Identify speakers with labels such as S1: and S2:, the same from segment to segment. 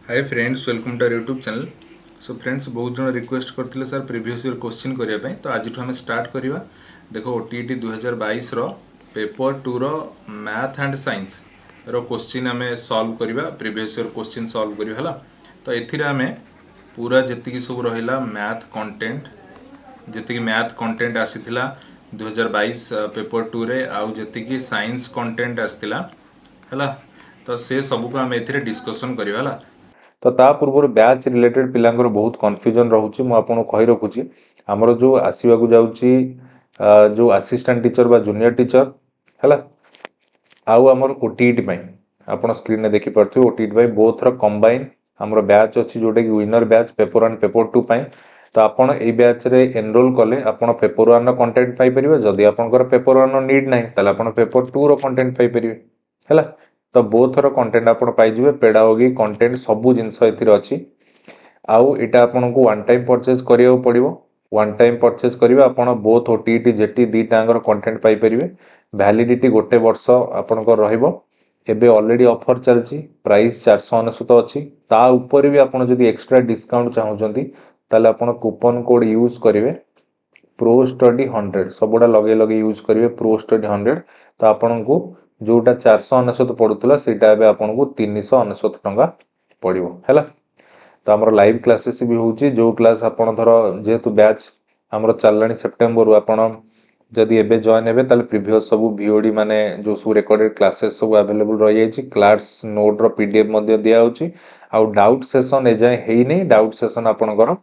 S1: Hi friends, welcome to our YouTube channel. So friends, बहुत जन request करते sir previous year question करने तो आज आम स्टार्ट करवा। देख ओटीटी 2022 पेपर 2 रो मैथ एंड साइंस रो क्वेश्चन आम सॉल्व करवा। प्रीवियस ईयर क्वेश्चन सॉल्व करवा है तो ये आम पूरा जी सब रहा मैथ कंटेंट जी मैथ कंटेंट आसीला 2022 पेपर 2 रे आउ जी साइंस कंटेंट आसला है तो से सबको आम ए डिस्कसन करवा। तो ता पूर्व बैच रिलेटेड पिलांकर बहुत कन्फ्यूजन रोचे मुझे कही रखुची आमर जो आसवाक जाऊँगी जो असिस्टेंट टीचर बा जूनियर टीचर है आउ आमर ओटीईटी आप स्क्रीन में देखिपे ओटीईटी बोथ कंबाइन आमर बैच अच्छी जोटा कि विनर बैच पेपर 1 पेपर 2 तो आपड़ ये बैच रे एनरोल कले आप पेपर 1 कंटेंट पाइपर जदि आपर पेपर 1 नीड ना आप पेपर 2 कंटेंट पाइपर है तो बोथ कंटेंट आप पाइबे पेडागोगी कंटेंट सबू जिनस अच्छी आउ इटा आपन को वन टाइम परचेज करिया पड़िबो। वन टाइम परचेज करिवे आपन बोथ ओटीटी जेटी दीटांगर कंटेंट पाई परिवे। वैलिडिटी गोटे वर्ष आपनकर रहिबो। एबे ऑलरेडी ऑफर चलची प्राइस 499 अछि ता ऊपर भी आपन जदि एक्स्ट्रा डिस्काउंट चाहउचंती ताले आपन कूपन कोड यूज करिवे प्रो स्टडी 100 सबुडा लगे लगे यूज करिवे प्रो स्टडी 100 तो आपन को जोटा 499 पड़ुतला सेटा एबे आपन को 399 टंका पड़िबो हैला। तो आमर लाइव क्लासेस भी होची जो क्लास आपन धर जेहेतु बैच आमर चललानी सेप्टेम्बर आपन जदि एबे जॉइन हेबे ताले प्रीवियस सब वीओडी माने जो सब रिकॉर्डेड क्लासेस सब अवेलेबल रही जायछि। क्लास नोट रो पीडीएफ मध्ये दिया होची आउ डाउट सेशन ए जाय हेई नै। डाउट सेशन आपनकर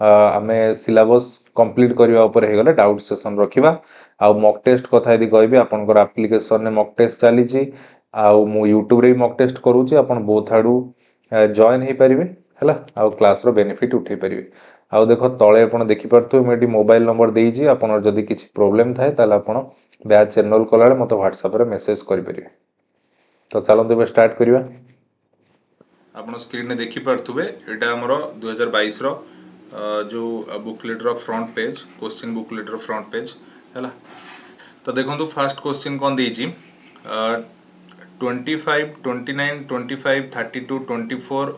S1: आमे सिलेबस कंप्लीट करबा ऊपर हे गले डाउट सेशन रखिबा। आउ मॉक टेस्ट कथा यदि कहबे आपनकर एप्लीकेशन ने मॉक टेस्ट चलीछि आउ मु यूट्यूब रे मॉक टेस्ट करूछि आपन बोथ आडू जॉइन हे परिबे है आउ क्लास रो बेनिफिट उठे पारे। आउ देख तले आप देखिपे मुझे मोबाइल नंबर देजी आपड़ जदि किसी प्रोब्लेम थाए ताले आपण बैच एनरोल कला मत व्हाट्सएप रे मेसेज करें। तो चलते ए स्टार्ट करवा। आप स्क्रीन में देखिपे यहाँ आमर 2022 जो बुकलेट रो फ्रंट पेज क्वेश्चन बुकलेट रो फ्रंट पेज है। तो देखो फास्ट क्वेश्चन कौन देजी 25, 29, 25, 32, 24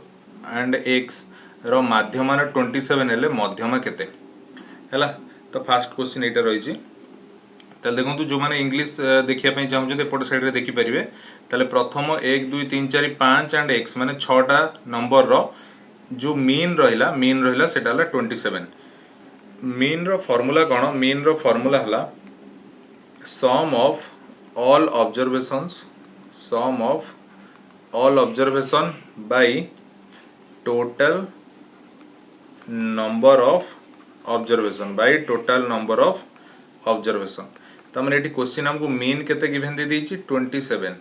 S1: एंड एक्स रो माध्यम 27 हेले मध्यम केते हैला। तो फास्ट क्वेश्चन एटा रही ताले देखो जो मैंने इंग्लिश देखिया चाहूँ एपट साइड देखिपारे ताले प्रथम 1 2 3 4 5 एंड एक्स माने 6टा नंबर रो जो मीन रहिला सेटा हला 27। मीन रो फार्मूला कौन? मीन रो फार्मूला हला sum of all observation by total number of observation तो मैंने ये क्वेश्चन हमको मीन केते गिवन दे दीची 27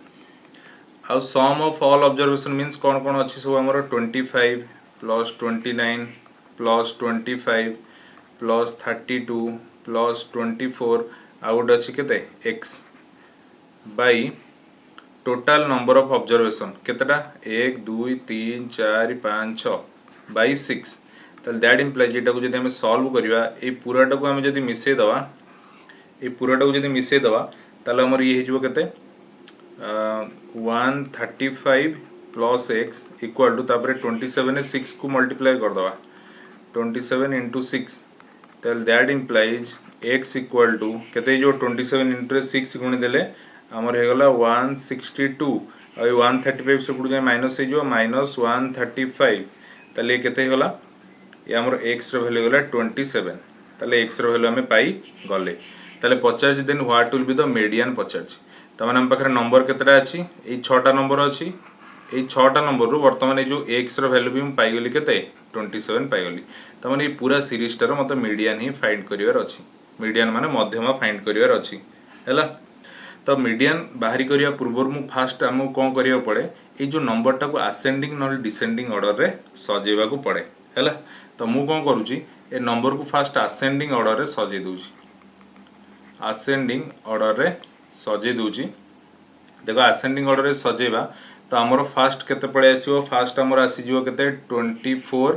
S1: आउ सम ऑफ ऑल ऑब्जर्वेशन मीन्स कौन कौन अच्छी सब आमर 25 प्लस 29 प्लस 25 प्लस 32 प्लस 24 आउ गोटे अच्छी केते x by total number of observation केतेटा 1 2 3 4 5 6 बाय 6 ताले दैट इम्प्लाइज एटा को जदि हम सॉल्व करबा ए पूराटा को हम जदि मिसै दवा ये पूराटा को जदि मिसै दवा ताले हमर ये हिजबो केते 135 प्लस एक्स इक्वल टू तापर 27 ने 6 को मल्टीप्लाई कर दवा 27 इंटू 6 ताले that implies X equal to केते जो 27 इंटू 6 गुणी देले हमर हे गला 162 और 135 से पुड जाय माइनस हे जो माइनस 135 ताले केते गला ये आमर एक्स रो वैल्यू गला 27 ताले एक्स रो वैल्यू हमें पाई गले ताले 50 then what will be the median 50 तमाने हम पाखरे नंबर केतेटा अछि ए 6टा नंबर अछि ए 6टा नंबर रो वर्तमान जो एक्स रो वैल्यू भी हम पाई गली केते 27 पाई गली तमाने ये पूरा सीरीज टार मते मीडियन ही फाइंड करिवार अछि। मीडियन माने मध्यमा फाइंड करिवार अछि हैला। तो मीडियन बाहरी करिया पूर्व मु फास्ट हमको कौन करिया पड़े ये जो नंबर टाको असेंडिंग न डिसेंडिंग ऑर्डर रे सजेवा को पड़े हैला। तो मु कौन करूची ए नंबर को फास्ट असेंडिंग ऑर्डर रे सजे दूची असेंडिंग ऑर्डर रे सजे दूची। देखो असेंडिंग ऑर्डर रे सजेबा तो हमर फास्ट केते पड़े आसीबो फास्ट हमर आसी जिवो केते 24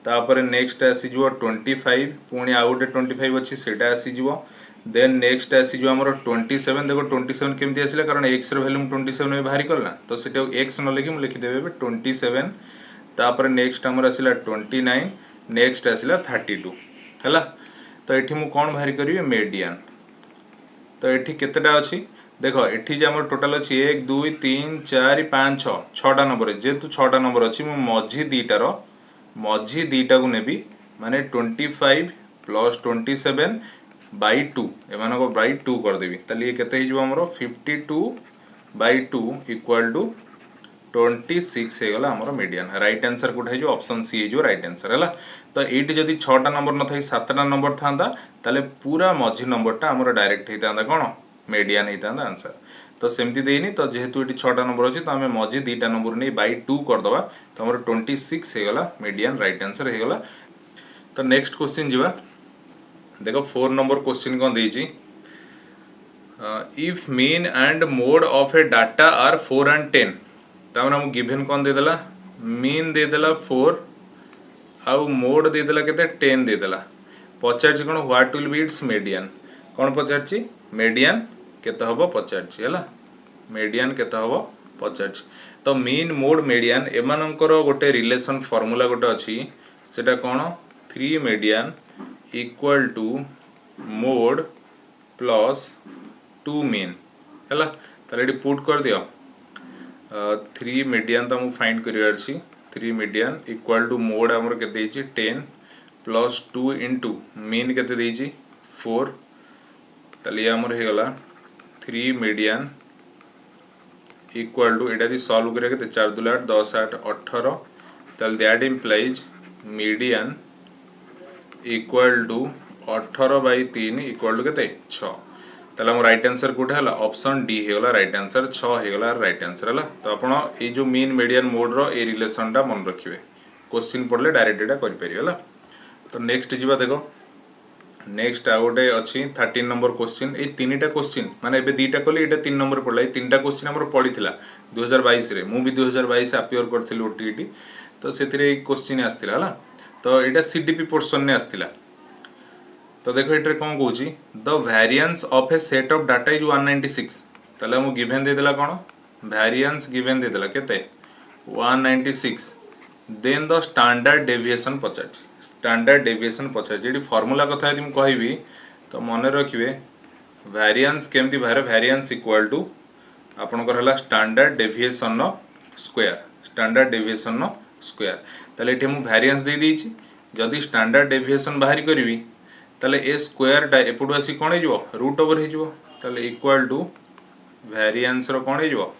S1: तापर नेक्स्ट आसी जिवो 25 पुणी आउ गोटे 25 अछि सेटा आसी जिवो देन नेक्स्ट आसी जो हमर 27 देखो 27 केमती आसिला कारण x रो वैल्यू 27 में बाहरी करला तो सेटा x न लिखि मु लिखि देबे 27 तापर नेक्स्ट आमर आसला 29 नेक्स्ट आसला 32 है। तो ये मुझे कौन बाहर करी मीडियन। तो ये केतेटा अच्छी देख ये आम टोटाल अच्छी 1 2 3 4 5 6 6टा नंबर जेहेतु 6टा नंबर अच्छी मझी दीटा को नेबी माने 25 प्लस 27 बाई 2 एम बाई 2 करदेवी ताले ये केते हिजो हमरो 52 बाई 2 इक्वल टू 26 हो गला हमरो मीडियन। राइट आंसर कोठा हिजो ऑप्शन सी हिजो राइट आंसर है। तो एटी जदि 6टा नंबर न थाई 7टा नंबर थांदा ताले पूरा मझी नंबरटा हमरो डायरेक्ट होता कौन मीडियन होता आंसर। तो सेमती देनी तो जेहेतु ये 6टा नंबर अच्छी तो आम मझी 2टा नंबर नहीं बाई 2 करदे तो हमरो 26 हो गला मीडियन राइट आंसर हो गला। तो नेक्स्ट क्वेश्चन जीवा देखो 4 नंबर क्वेश्चन कौन देजी if mean and mode of a data are 4 and 10 तमरा हम गिवन कौन देदेला मीन देदेला 4 आउ मोड देदेला केते 10 देदेला पचारछि कोन what will be its median कौन पचारछि मीडियन केते हबो पचारछि हैला मीडियन केते हबो पचारछि। तो मीन मोड मीडियन एमानंकर गोटे रिलेशन फार्मूला गोटे अछि सेटा कोन 3 median equal to mode plus 2 mean हैला। ताले एटी पुट कर दियो 3 मीडियन तो हम फाइंड करिवार छी 3 मीडियन इक्वल टू मोड हमर के देछि 10 प्लस 2 इनटू मीन केते देछि 4 ताले हमर हे गला 3 median equal to Etah the solve करे के 4 2 8 10 8 18 ताले that implies median equal to 18 by 3 equal to केते 6 ताले हम राइट आंसर कोठा हला ऑप्शन डी हे गला राइट आंसर 6 हे गला राइट आंसर हला। तो आपण ए जो mean median mode row a relation टा मन रखिबे क्वेश्चन पढ़ले डायरेक्ट एटा करि परियो हला। तो नेक्स्ट जीवा देखो नेक्स्ट आ गोटे अछि 13 नंबर क्वेश्चन ए तीनटा क्वेश्चन माने एबे दीटा कली एटा 3 नंबर पड़ला ए तीनटा क्वेश्चन हमर पड़ीथिला 2022 रे मु भी 2022 अपियर करथिल ओटीटी तो सेतिरे क्वेश्चन आस्थिला हला। तो एटा सीडीपी पोर्शन ने आस्थिला। तो देखो एटरे कौन कहूँ the variance of A set of data is 196 ताले हम गिवन दे देला कौन वेरिएंस गिवन दे देला केते 196 देन द स्टैंडर्ड डेविएशन पचार स्टैंडर्ड डेविएशन पचार जेडी फार्मूला कथा यदि कहबी तो मन रखिए वेरिएंस केमती बाहर वेरिएंस इक्वल टू आपनकर हला स्टैंडर्ड डेविएशन स्क्वायर ताले एठी हम वेरिएंस दे दीची जदि स्टैंडर्ड डेविएशन बाहर करबी ताले ए स्क्वायर टा एपटू आसी कोन हे जिवो रूट ओवर हे जिवो ताले इक्वल टू वेरिएंस रो कोन हे जिवो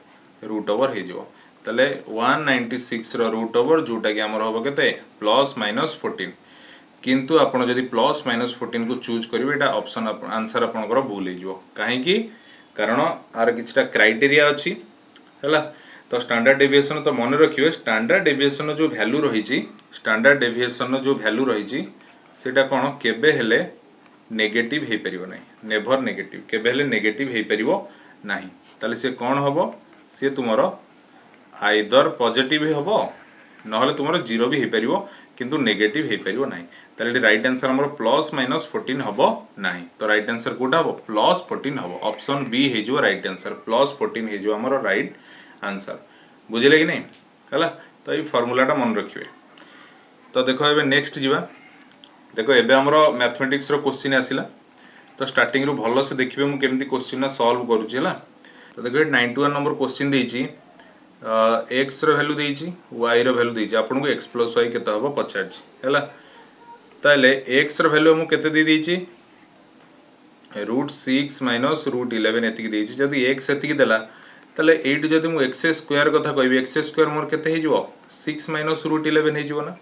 S1: रूट ओवर हे जिवो ताले 196 रो रूट ओवर जोटा कि हमर होबो केते प्लस माइनस 14 किंतु आपण जदि प्लस माइनस 14 को चूज करिवे एटा ऑप्शन आंसर आपनकर भूल हे जिवो काहे कि कारण आर किछटा क्राइटेरिया अछि हैला। तो स्टैंडर्ड डेविएशन तो मन रखियो स्टैंडर्ड डेविएशन जो वैल्यू रही छि स्टैंडर्ड डेविएशन जो वैल्यू रही छि सेटा कोन केबे हेले नेगेटिव हे परिबो नै नेवर नेगेटिव केबे हेले नेगेटिव हे परिबो नाही ताले से कोन हबो से तुमरो आइदर पॉजिटिव ही हबो नहले तुमरो जीरो भी हे परिबो किंतु नेगेटिव हे परिबो नाही ताले राइट आंसर हमरो प्लस माइनस 14 हबो नाही। तो राइट आंसर कोटा हबो प्लस 14 हबो ऑप्शन बी हे जो राइट आंसर प्लस 14 हे जो हमरो राइट आंसर बुझिले कि नहीं हला। तो ये फार्मूलाटा मन रखिए। तो देखो एबे नेक्स्ट जीवा देखो एबे हमरो मैथमेटिक्स रो क्वेश्चन आसिला तो स्टार्टिंग रो भलो से देखिबे मु केमती क्वेश्चन ना सॉल्व करूची हला। तो देखो 91 नंबर क्वेश्चन देची x रो वैल्यू देची y रो वैल्यू देची आपन को x + y केता हबो पछारची हला। ताले x रो वैल्यू मु केते दे देची √6 - √11 एतिकी देची जदी x एतिकी देला ताले 8 जदी मु x² कथा कहबी x² मोर केते हे जिवो 6 - √11 हे जिवो ना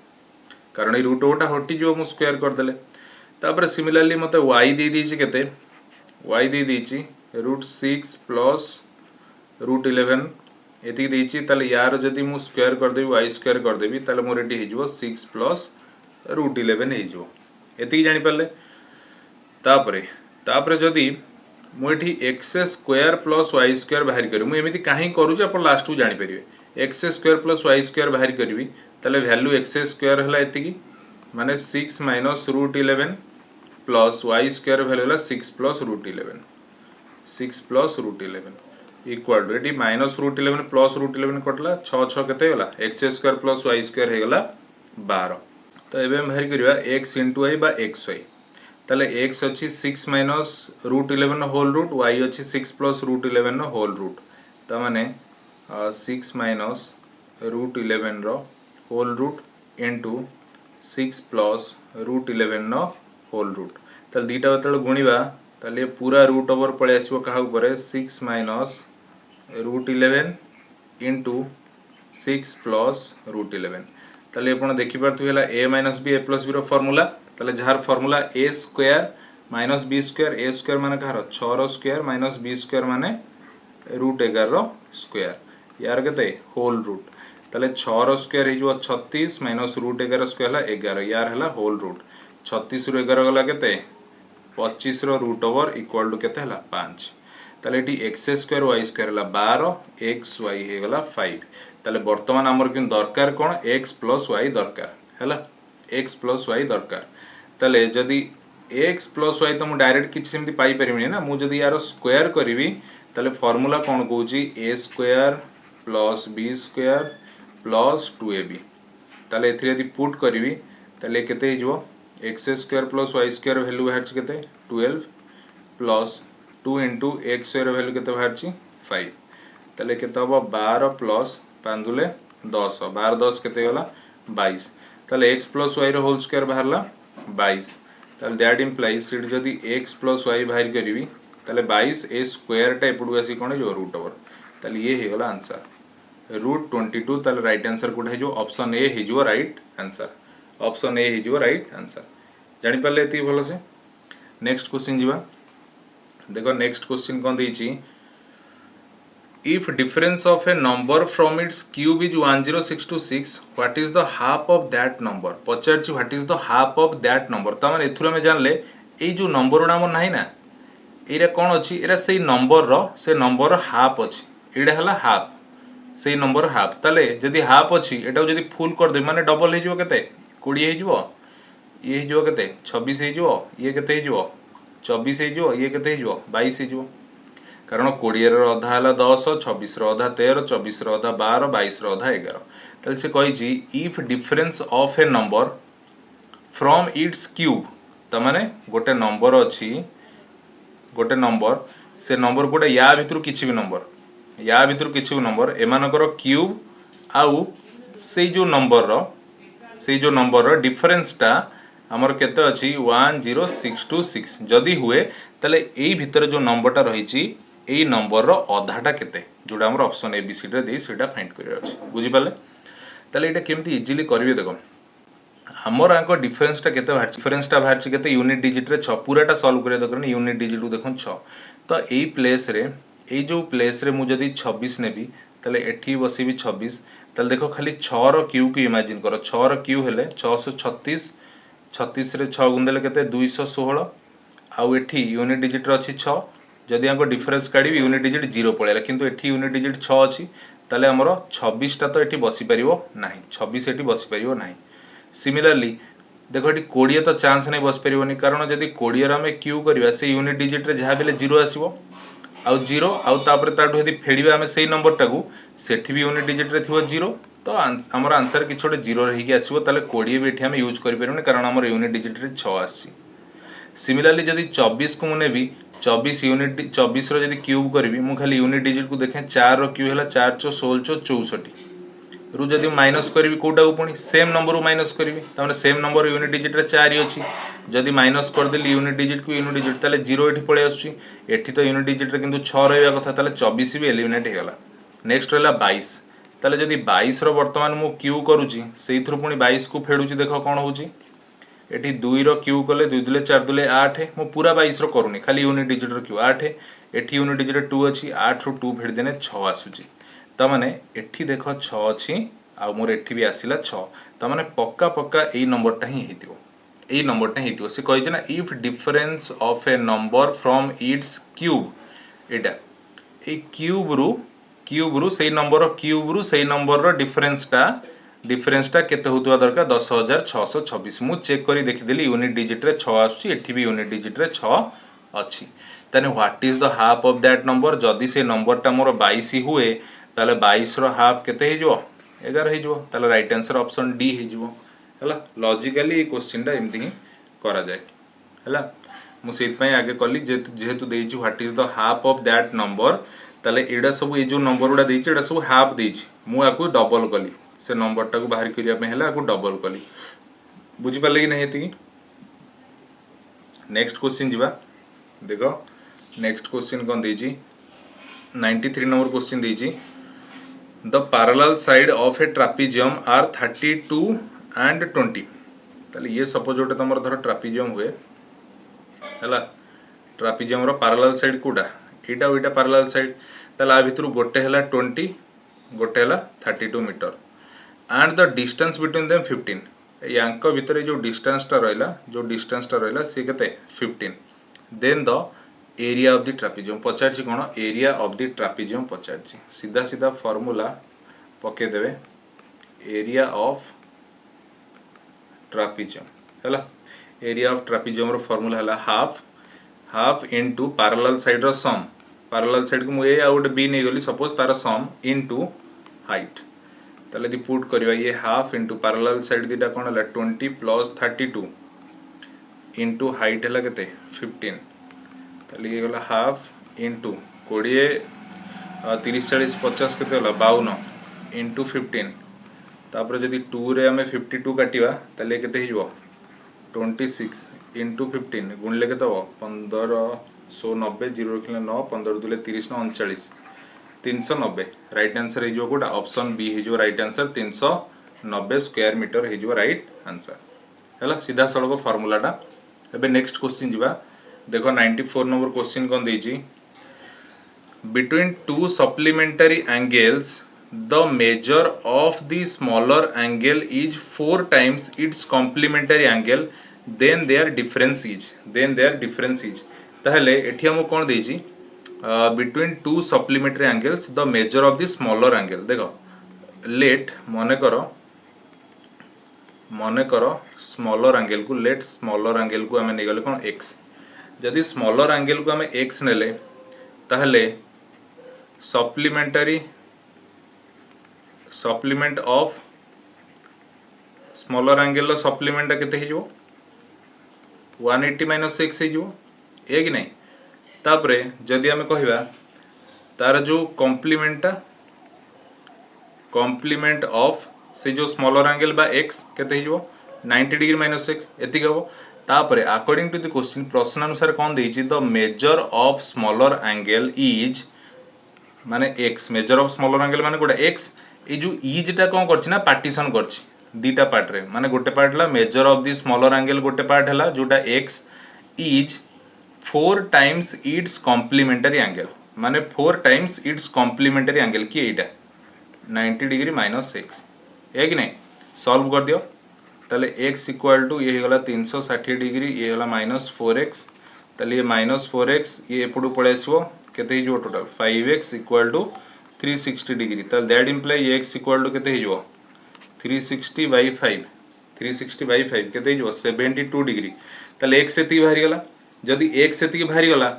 S1: कारण रूट ओटा हटी जो मु स्क्वायर कर देले। तापर सिमिलरली मते y दे दीची केते y दे दीची √6 + √11 एति दीची ताले यार जदी मु स्क्वायर कर देबी y² कर देबी ताले मोर एटी हे जिवो 6 + √11 हे जिवो एति जानि परले। तापर जदी मु एठी x² + y² बाहर करी मु एमिति काहे करू जे अपन लास्ट को जानि परिबे x² + y² बाहर करबी ताले वैल्यू x² हला एतिकी माने 6 - √11 प्लस y² वैल्यू हला 6 + √11 6 + √11 इक्वाल टू ये माइनस रूट 11 प्लस रूट 11 कटला 6 6 केते गला x square plus y square हो गला 12। तो ये बाहर करवा एक्स इंटू वाई बा एक्स वाई ताले एक्स अच्छी 6 minus root 11 whole root y अच्छी 6 प्लस रूट 11 होल रूट तो माने 6 माइनस रूट 11 रो whole root into 6 plus root 11 whole root ताले दीटा बतल गुणिबा ताले पूरा रूट ओवर पळे आसीबो कहा ऊपर 6 minus root 11 into 6 plus root 11 ताले आपण देखि पारथु हला a minus b a plus b रो फार्मूला ताले जहार formula a square minus b square a square माने कहार 6 रो स्क्वायर माइनस b स्क्वायर माने रूट 11 रो स्क्वायर यार केते होल रूट ताले 6 रो स्क्वायर हे जो 36 माइनस रूट 11 स्क्वायर हला 11 यार हला होल रूट 36 रो 11 गला केते 25 रो रूट ओवर इक्वल टू केते हला 5 ताले एटी एक्स स्क्वायर वाई स्क्वायर हला 12 एक्स वाई हे गला 5 ताले वर्तमान हमर किन दरकार कोन x प्लस y दरकार हैला x प्लस y दरकार ताले जदी x प्लस y तो मु डायरेक्ट किछि सेमति पाई परिमिनी ना मु जदी यार स्क्वायर करिवि ताले फार्मूला कोन कहूची a square plus b square plus 2ab ताले एथि यदि पुट करिवि ताले केते हे जो x square plus y square value बाहर छी केते 12 plus 2 into x square value केते बाहर छी 5 ताले केते हबो 12 प्लस 5 दुले 10 12 10 केते गला 22 ताले x प्लस y रो होल स्क्वायर बाहरला 22 ताले दैट इंप्लाइज सिट जदी x प्लस y बाहर करिवि ताले 22 a स्क्वायर टा एपडू आसी कोन जो रूट ओवर ताले ये हे गला आंसर रूट 22 ताले राइट आंसर कोड है जो ऑप्शन ए हे जो राइट आंसर ऑप्शन ए हे जो राइट आंसर जानि पाले एती भलो से नेक्स्ट क्वेश्चन जीवा देखो नेक्स्ट क्वेश्चन कोन देछि if difference of a number from its cube is 10626 what is the half of that number पचारछि what is the half of that number त माने एथुर में जानले ए जो नंबर उडा हमर नाही ना एरा कोन अछि एरा सेही नंबर रो हाफ अछि एडा हला हाफ सेही नंबर हाफ तले जदी हाफ अछि एटा जदी फुल कर दे माने डबल हे जिवो केते 20 हे जिवो ये हे जिवो केते 26 हे जिवो ये केते हे जिवो 24 हे जिवो ये केते हे जिवो 22 हे जिवो कारण 20 रो अधा हला 10 26 रो अधा 13 24 रो अधा 12 22 रो अधा 11 तले से कहि छी if difference of A number from its cube त माने गोटे नंबर अछि गोटे नंबर से नंबर गोटे या भितरु किछि भी नंबर एमानकर क्यूब आउ से जो नंबर रो डिफरेंस टा हमर केते अछि 10626 जदी हुए तले एई भितर जो नंबरटा रहिछि एई नंबर रो अधाटा केते जोडा हमर ऑप्शन ए बी सी रे दे सेटा फाइंड करियो अछि बुझि पाले तले एटा केमति इजीली करबे देखो हमर आंको डिफरेंसटा केते बाहर छि केते यूनिट डिजिट रे 6 पूराटा सॉल्व करे दकरन यूनिट डिजिट को देखो 6 तो एई प्लेस रे मु जदी 26 नेबी तले एठी बसीबी 26 तले देखो खाली 6 रो क्यू को इमेजिन करो 6 रो क्यू हेले 636 36 रे 6 गुण देले केते 216 आउ एठी यूनिट डिजिट रे अछि 6 जदी आंको डिफरेंस काढी यूनिट डिजिट 0 पळेला किंतु एठी यूनिट डिजिट 6 अछि ताले हमरो 26 ता तो एठी बसी परिवो नाही 26 एठी बसी परिवो नाही सिमिलरली देखो एठी 20 तो चांस नै बस परिवोनी कारण जदी 20 रे हम क्यू करबा से यूनिट डिजिट रे जहा बेले 0 आसीबो आउ 0 आउ तापर ताडू यदि फेडिबा हम सेही नंबर टाकू सेठी भी यूनिट डिजिट रे थिवो 0 तो हमर आंसर कि छोटे 0 रही के आसीबो ताले 20 भी एठी हम यूज करि परिवोनी कारण हमर यूनिट डिजिट रे 6 आसी सिमिलरली जदी 24 को मुने भी 24 यूनिट 24 रो जदी क्यूब करबी मु खाली यूनिट डिजिट को देखे 4 रो क्यू हला 4 चो 16 चो 64 रु जदी माइनस करबी कोटा को पुनी सेम नंबर रो माइनस करबी ताने सेम नंबर यूनिट डिजिट रे 4 ही अछि जदी माइनस कर देली यूनिट डिजिट को यूनिट डिजिट ताले 0 एठी पळे आछी एठी तो यूनिट डिजिट रे किंतु 6 रहबा कथा ताले 24 भी एलिमिनेट हे गला नेक्स्ट रहला 22 ताले जदी 22 रो वर्तमान मु क्यू करूची सेइथरो पुनी 22 को फेडुची देखो कोन होउची एठी 2 रो क्यू कले 2 दुले 4 दुले 8 मो पूरा 22 रो करूनी खाली यूनिट डिजिट रो क्यू 8 एठी यूनिट डिजिट 2 अछि 8 रो 2 फेड देने 6 आसुची त माने एठी देखो 6 अछि आ मोर एठी भी आसिला 6 त माने पक्का पक्का एई नंबरटा ही हेतिबो से कहि ना if difference of A number from its cube Etah A cube रु सेई नंबर रो डिफरेंस टा केते होतुवा दरकार 10626 मु चेक करी देखि देली यूनिट डिजिट रे 6 आछी एठी भी यूनिट डिजिट रे 6 अच्छी ताने what is the half of that number जदि से नंबरटा मोर 22 हुए ताले 22 रो हाफ केते हे जो 11 हे जो ताले राइट आंसर ऑप्शन डी हे जो हला लॉजिकली ये क्वेश्चनटा एमती ही करा जाए हला मु सेत पई आगे कली जेहेतु देछि what is the half of that number ताले एडा सब ए जो नंबर गुडा देछि एडा सब हाफ देछि मु आकु डबल कली से नंबरटा को बाहर करिया पे हला आकु डबल कली बुझी पाले कि नहीं हेती नेक्स्ट क्वेश्चन जीवा देखो नेक्स्ट क्वेश्चन कौन देछि 93 नंबर क्वेश्चन देछि the parallel side of a trapezium are 32 and 20 ताले ये सपोज गोटे तुम धर ट्रापेजियम हुए हैला ट्रापेजियम रो पैरेलल साइड कोडा एटा ओइटा पैरेलल साइड ताले आ भितरु गोटे हैला 20 गोटे हैला 32 metre and the distance between them 15 यांक भितर जो डिस्टेंस टा रहला से केते 15 then the area of the trapezium पचारछि कोन एरिया ऑफ द ट्रापेजियम पचारछि सीधा सीधा फार्मूला पके देबे एरिया ऑफ ट्रापेजियम हैला एरिया ऑफ ट्रापेजियम रो फार्मूला हैला हाफ इनटू पैरेलल साइड रो सम पैरेलल साइड को मु ए आउट बी नै गली सपोज तार सम इनटू हाइट ताले दि पुट करबा ये हाफ इनटू पैरेलल साइड दिटा कोन हला 20 प्लस 32 इनटू हाइट हला केते 15 ताले ये गला हाफ इनटू 20 30 40 50 केते हला 52 इनटू 15 तापर जदि 2 रे हमें 52 काटिबा ताले केते हिजो 26 इनटू 15 गुणले केते हो 1590 0 रखले 9 15 दुले 30 9 39 390 राइट आंसर हे जो कोटा ऑप्शन बी हे जो राइट आंसर 390 स्क्वायर मीटर हे जो राइट आंसर हैला सीधा सड़क फार्मूलाटा एबे नेक्स्ट क्वेश्चन जीवा देखो 94 नंबर क्वेश्चन कोन देछि between two supplementary angles the measure of the smaller angle is 4 times its complementary angle then their difference is ताहले एठी हम कोन देछि between two supplementary angles the measure of the smaller angle देखो let मने करो smaller angle को let smaller angle को हमें निगले कोन x जदि स्मॉलर एंगल को हमें x नेले ताहले सप्लीमेंट ऑफ स्मॉलर एंगल रो सप्लीमेंट केते हे जो 180 माइनस x हे जो ए कि नहीं तापरे जदि हमें कहिबा तार जो कॉम्प्लीमेंट ऑफ से जो स्मॉलर एंगल बा x केते हे जो 90 डिग्री माइनस x एति गबो तापरे अकॉर्डिंग टू द क्वेश्चन प्रश्न अनुसार कोन देछि the measure of smaller angle is माने x measure of smaller angle माने कोडा x ए जो इज टा कोन करछि ना पार्टीशन करछि दीटा पार्ट रे माने गोटे पार्ट ला measure of the smaller angle गोटे पार्ट हला जोटा x is 4 times its complementary angle माने 4 टाइम्स इट्स कॉम्प्लीमेंटरी एंगल की एटा 90 डिग्री माइनस x है कि नहीं सॉल्व कर दियो ताले x इक्वल टू ये होला 360 डिग्री ये होला माइनस 4x ताले ये माइनस 4x ये एपडू पळे आसबो केते जो total 5x equal to 360 degree ताले that imply x equal to केते हिजो 360 by 5 360 by 5 केते हिजो 72 डिग्री ताले x सेति बाहरी गला जदि x सेति बाहरी गला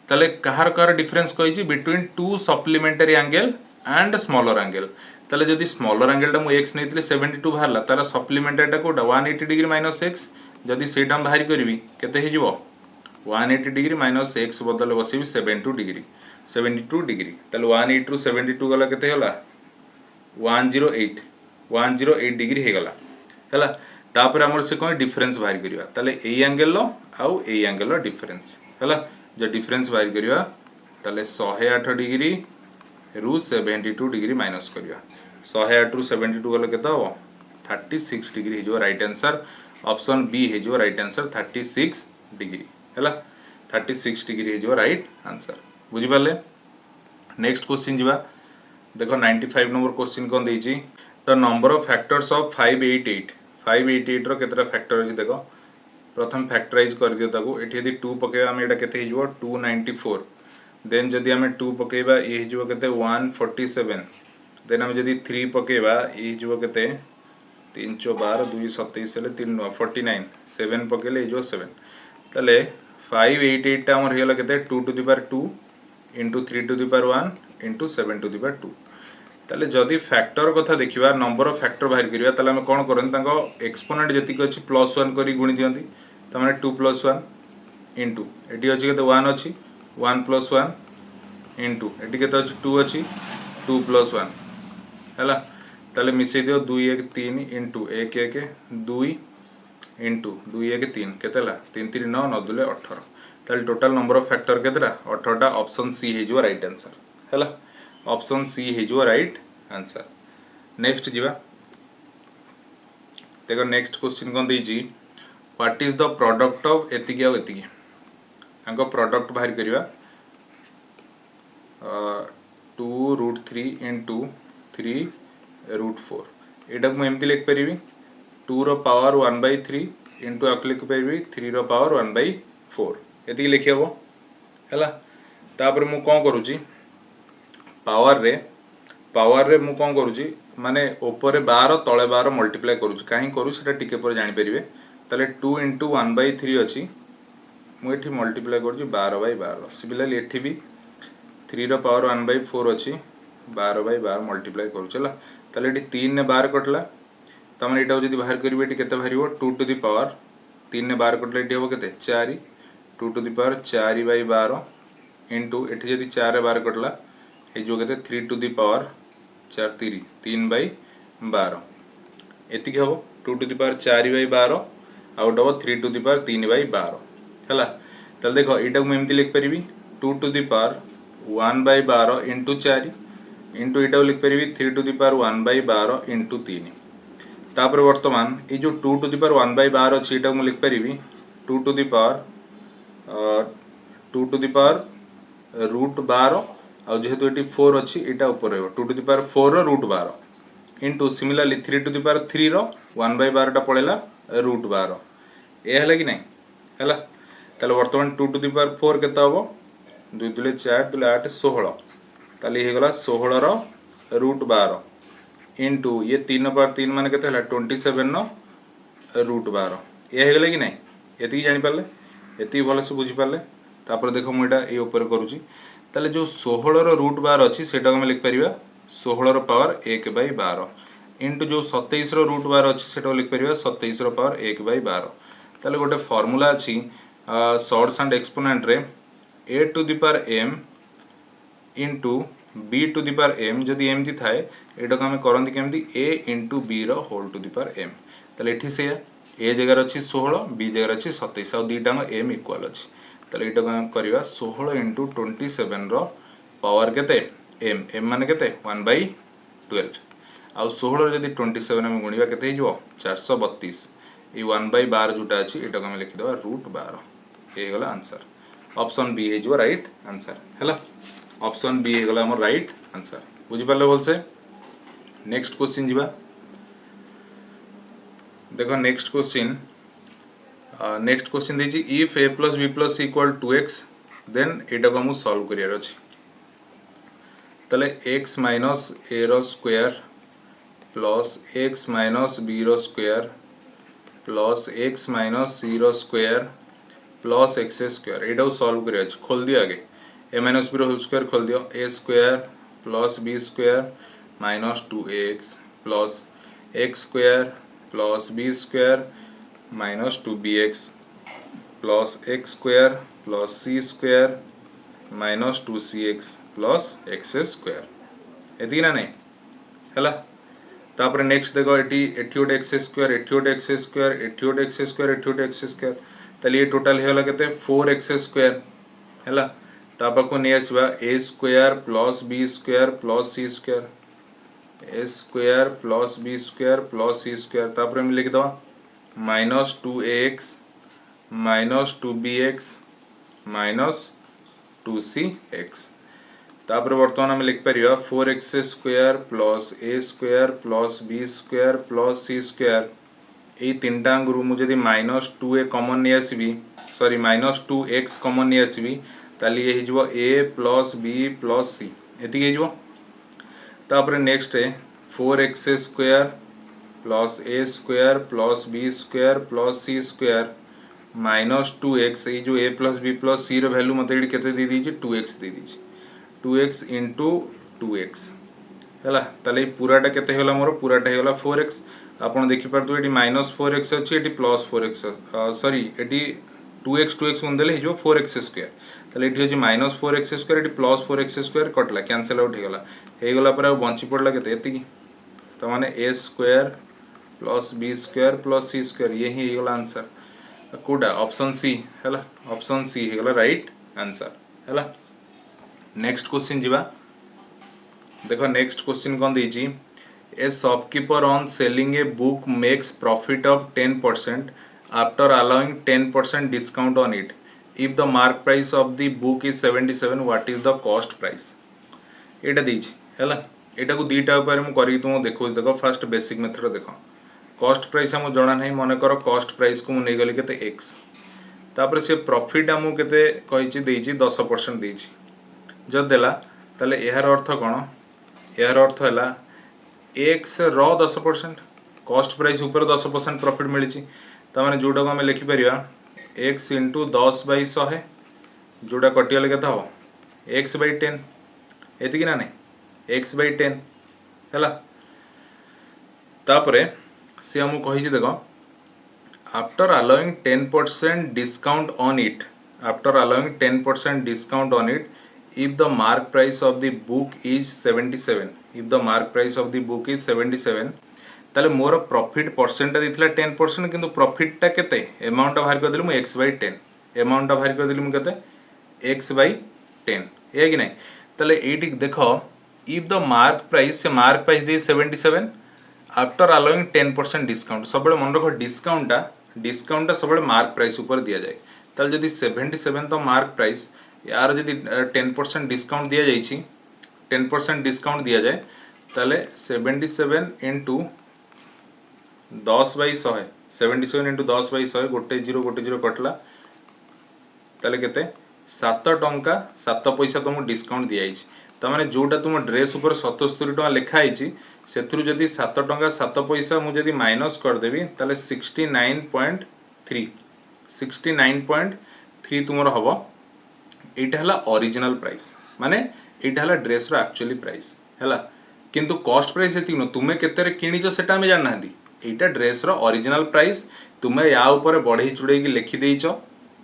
S1: ताले कहार डिफरेंस कहि छी between two supplementary angle and smaller angle ताले जदि स्मॉलर एंगल टा मु x नेतिले 72 बाहरला तारा सप्लीमेंटरी टा कोटा 180 डिग्री माइनस x जदि सेटा हम बाहरी करबी केते हिजो 180 डिग्री माइनस x बदले बसेबी 72 डिग्री ताले 180 रु 72 गला केते होला 108 डिग्री हे गला हला तापर हमर से कोन डिफरेंस बाहर करिवा ताले ए एंगल लो आउ ए एंगल लो डिफरेंस हला जे डिफरेंस बाहर करिवा ताले 108 डिग्री रु 72 डिग्री माइनस करिवा 108 रु 72 गला केते हो 36 डिग्री हे जो राइट आंसर ऑप्शन बी हे जो राइट आंसर 36 डिग्री हला 36 डिग्री हे जो राइट आंसर बुझि पाले नेक्स्ट क्वेश्चन जीवा देखो 95 नंबर क्वेश्चन कोन देछि the number of factors of 588 रो केतरा फैक्टर अछि देखो प्रथम फैक्टराइज कर दियो ताको एठी यदि 2 पकेबा हम एटा केते हिजो 294 देन जदि हम 2 पकेबा ए हिजो केते 147 देन हम जदि 3 पकेबा ए हिजो केते 3 12 2 27 ले 3 49 7 पकेले हिजो 7 तले 588 टा हमर हेला केते 2 to the power 2 into 3 to the power 1 into 7 to the power 2 ताले जदि फैक्टर कथा देखिबा नंबर ऑफ फैक्टर बाहर करिया ताले हम कोन करन तांको एक्सपोनेंट जति अछि +1 करी गुणी दियंती त माने 2 + 1 इंटू एटी अछि केते 1 अछि 1 + 1 इंटू एटी केते अछि 2 अछि 2 + 1 हैला ताले मिसै दियो 2 1 3 इंटू 1 1 2 इंटू 2 1 3 केतेला 3 3 9 9 2 18 ताले टोटल नंबर ऑफ फैक्टर केतेला 18 टा ऑप्शन सी हे जो राइट आंसर हैला ऑप्शन सी हे जो राइट आंसर नेक्स्ट जीवा देखो नेक्स्ट क्वेश्चन कोन देजी what is the product of एतिकी आ एतिकी आंको प्रोडक्ट बाहर करिवा 2√3 इंटू 3√4 एटा को एमती लिख परिबी 2 रो पावर 1/3 इंटू आक लिख परिबी 3 रो पावर 1/4 एतिकी लिखि हबो हैला तापर मु कोन करूची पावर रे मु कोन करूची माने ऊपर 12 तळे 12 मल्टीप्लाई करूची काहे करू सेटा टिके पर जानि परिबे तले 2 इंटू 1/3 अछि मु एठी मल्टीप्लाई करूची 12/12 सिमिलरली एठी भी 3 रो पावर 1/4 अछि 12/12 मल्टीप्लाई करूचला तले एठी 3 ने 12 कटला तमन एटा जदी बाहर करिवे एठी केते बाहरिबो 2 टू द पावर 3 ने 12 कटले एठी होबो केते 4 2 टू द पावर 4/12 इंटू एठी जदी 4 रे 12 कटला ए जो केते 3 टू द पावर 4 3/12 एतिक हबो 2 to the power 4/12 out of 3 to the power 3/12 हैला तले देखो एटा को एमती लिख परिबी 2 to the power 1/12 into 4 into एटा को लिख परिबी 3 टू द पावर 1/12 इंटू 3 तापर वर्तमान ए जो 2 टू द पावर 1/12 अछि एटा को लिख परिबी 2 to the power 2 to the power √12 आ जेहेतु एटी 4 अछि एटा ऊपर रहबो 2 टू द पावर 4 रो √12 into similarly 3 to the power 3 रो 1/12 टा पळेला √12 ए हला कि नै हला तले वर्तमान 2 टू द पावर 4 केता हबो 2 2 4 2 8 16 तले हे गला 16 रो √12 इंटू ये 3 पावर 3 माने केते हला 27 नो √12 ए हे गला कि नै एति जानि पाले एति भलो से बुझि पाले तापर देखो मु एटा ए ऊपर करूची ताले जो 16 रो √12 अछि सेटा हम लिख परिबा 16 रो पावर 1/12 इंटू जो 27 रो √12 अछि सेटा लिख परिबा 27 रो पावर 1/12 ताले गोटे फार्मूला अछि शॉर्ट्स एंड एक्सपोनेंट रे a to the power m into b to the power m जदी एमती थाए एटा को हम करंती केमती a इंटू b रो whole to the power m ताले एठी से a जगह अछि 16 b जगह अछि 27 आ दीटा m इक्वल अछि ताले एटा को करबा 16 इंटू 27 रो पावर केते m m माने केते 1/12 आ 16 जदी 27 हम गुणीबा केते हिजो 432 ए 1/12 जुटा अछि एटा को हम लिखि देबा √12 ए गला आंसर ऑप्शन बी हे जो राइट आंसर हैला ऑप्शन बी हे गला हमर राइट आंसर बुझि पाले बोल से नेक्स्ट क्वेश्चन जीवा देखो नेक्स्ट क्वेश्चन दीजिए if a plus b plus c equal 2x then एटा को हम सॉल्व करियर अछि तले x minus a रो square plus x minus b रो square plus x minus c रो स्क्वायर प्लस x स्क्वायर एटा को सॉल्व करियर अछि खोल दिया आगे a minus b रो होल स्क्वायर खोल दियो a square plus b square minus 2x plus x square plus b square minus 2bx plus x square plus c square minus 2cx plus x square एति ना नहीं हैला तापर next देखो eighty eighty x square eighty x square eighty x square eighty x square तले ये total हेला केते 4x square हैला तापर को नै आसीबा a square plus b square plus c square a square plus b square plus c square तापर हम लिख दवा minus 2ax minus 2bx minus 2cx तापर वर्तमान हम लिख परिया 4x square plus a square plus b square plus c square ए तीनटा अंगरु मु जदी -2a कॉमन नै आसीबी सॉरी -2x कॉमन नै आसीबी ताली ये हिजबो a plus b plus c एति हिजबो तापर नेक्स्ट है 4x square plus a square plus b square plus c square minus 2x ये जो a plus b plus c value मत ये केते दे दीजिए 2x दे दीजिए 2x इंटू 2x है ताले पूराटा केते होला मोर पूराटा हेला 4x आपन देखि पारतु एटी माइनस 4x अछि एटी प्लस 4x सॉरी एटी 2x उनदेले हिजो 4x स्क्वायर ताले एटी होची माइनस 4x स्क्वायर एटी प्लस 4x स्क्वायर कटला कैंसिल आउट हे गला पर बंची पड़ला केते एति तो माने a square plus b square plus c square ये ही गला आंसर कोडा ऑप्शन सी हैला ऑप्शन सी हे गला राइट आंसर हैला नेक्स्ट क्वेश्चन जीवा देखो नेक्स्ट क्वेश्चन कौन दीजिए ए shopkeeper on selling a book makes profit of 10% after allowing 10% discount on it if the mark price of the book is 77 what is the cost price एटा दीजिए हैला एटा को दीटा ऊपर मु करी तुम देखो देखो फर्स्ट बेसिक मेथड देखो कॉस्ट प्राइस हमको जना नहीं मन कर कॉस्ट प्राइस को मुझे गली के एक्स तापर से प्रॉफिट आमको केते कहिछि देछि 10% देछि जब देला ताले यार अर्थ कौन यार अर्थ है एक्स रो 10% कॉस्ट प्राइस ऊपर 10% प्रॉफिट मिली ताने जोटा को आम लिखिपर एक्स इंटू 10/100 जोटा कटिगले के हम x/10 एतिक ना नहीं x/10 है तापरे सी आमको कही देख after allowing 10% discount on it after allowing 10% discount on it if the mark price of the book is 77 if the mark price of the book is 77 ताले मोर प्रॉफिट परसेंट देथिला 10% किंतु profit टा केते amount बाहर कर देली मु x/10 amount बाहर कर देली मु केते x/10 हे कि नहीं ताले एटी देखो if the mark price से मार्क प्राइस दे 77 आफ्टर अलाउइंग 10% डिस्काउंट सब मन रखो डिस्काउंट सब मार्क प्राइस ऊपर दिया जाए ताले जदी 77 तो मार्क प्राइस यार जदि 10% डिस्काउंट दिया जाइछि 10% डिस्काउंट दिया जाए ताले 77 इंटू 10/100 77 इंटू 10/100 गोटे जीरो कटला ताले केते 7 टंका 7 पैसा तुमको डिस्काउंट दिया जाइछि तमाने जोटा तुम ड्रेस ऊपर 77 टका लिखा आइछि सेथुरु जदि 7 टंका 7 पैसा मु जदि माइनस कर देबी ताले 69.3 तुमरो हबो एटा हला ओरिजिनल प्राइस माने एटा हला ड्रेस रो एक्चुअली प्राइस हला किंतु कॉस्ट प्राइस एति न तुमे केते रे किनिजो सेटा में जान नांदी एटा ड्रेस रो ओरिजिनल प्राइस तुमे या ऊपर बढ़ई चुड़े की लिखि देइचो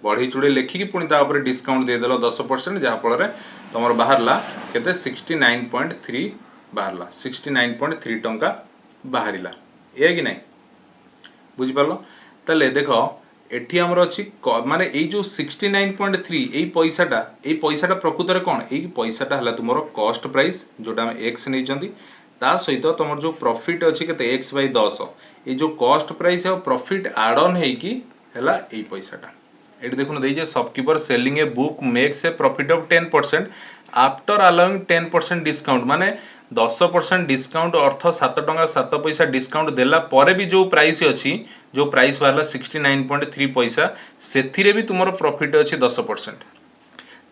S1: बढ़ई चुड़े लिखि की पुनी ता ऊपर डिस्काउंट दे देलो 10% जहा फल रे तमर बाहरला केते 69.3 बाहरला 69.3 टंका बाहरिला ए कि नहीं बुझि पालो तले देखो एठी हमर अछि माने ए जो 69.3 ए पैसाटा प्रकृत रे कोन ए पैसाटा हला तुमरो कॉस्ट प्राइस जोटा हम x नै चंदी ता सहित तुमर जो प्रॉफिट अछि केते x/10 ए जो कॉस्ट प्राइस है प्रॉफिट ऐड ऑन है कि हला ए पैसाटा एठी देखुन देइ जे shopkeeper selling a book makes a profit of 10% after allowing 10% discount माने 10% डिस्काउंट अर्थ 7 टंका 7 पैसा डिस्काउंट देला परे भी जो प्राइस अछि जो प्राइस वाला 69.3 पैसा सेथिरे भी तुमरो प्रॉफिट अछि 10%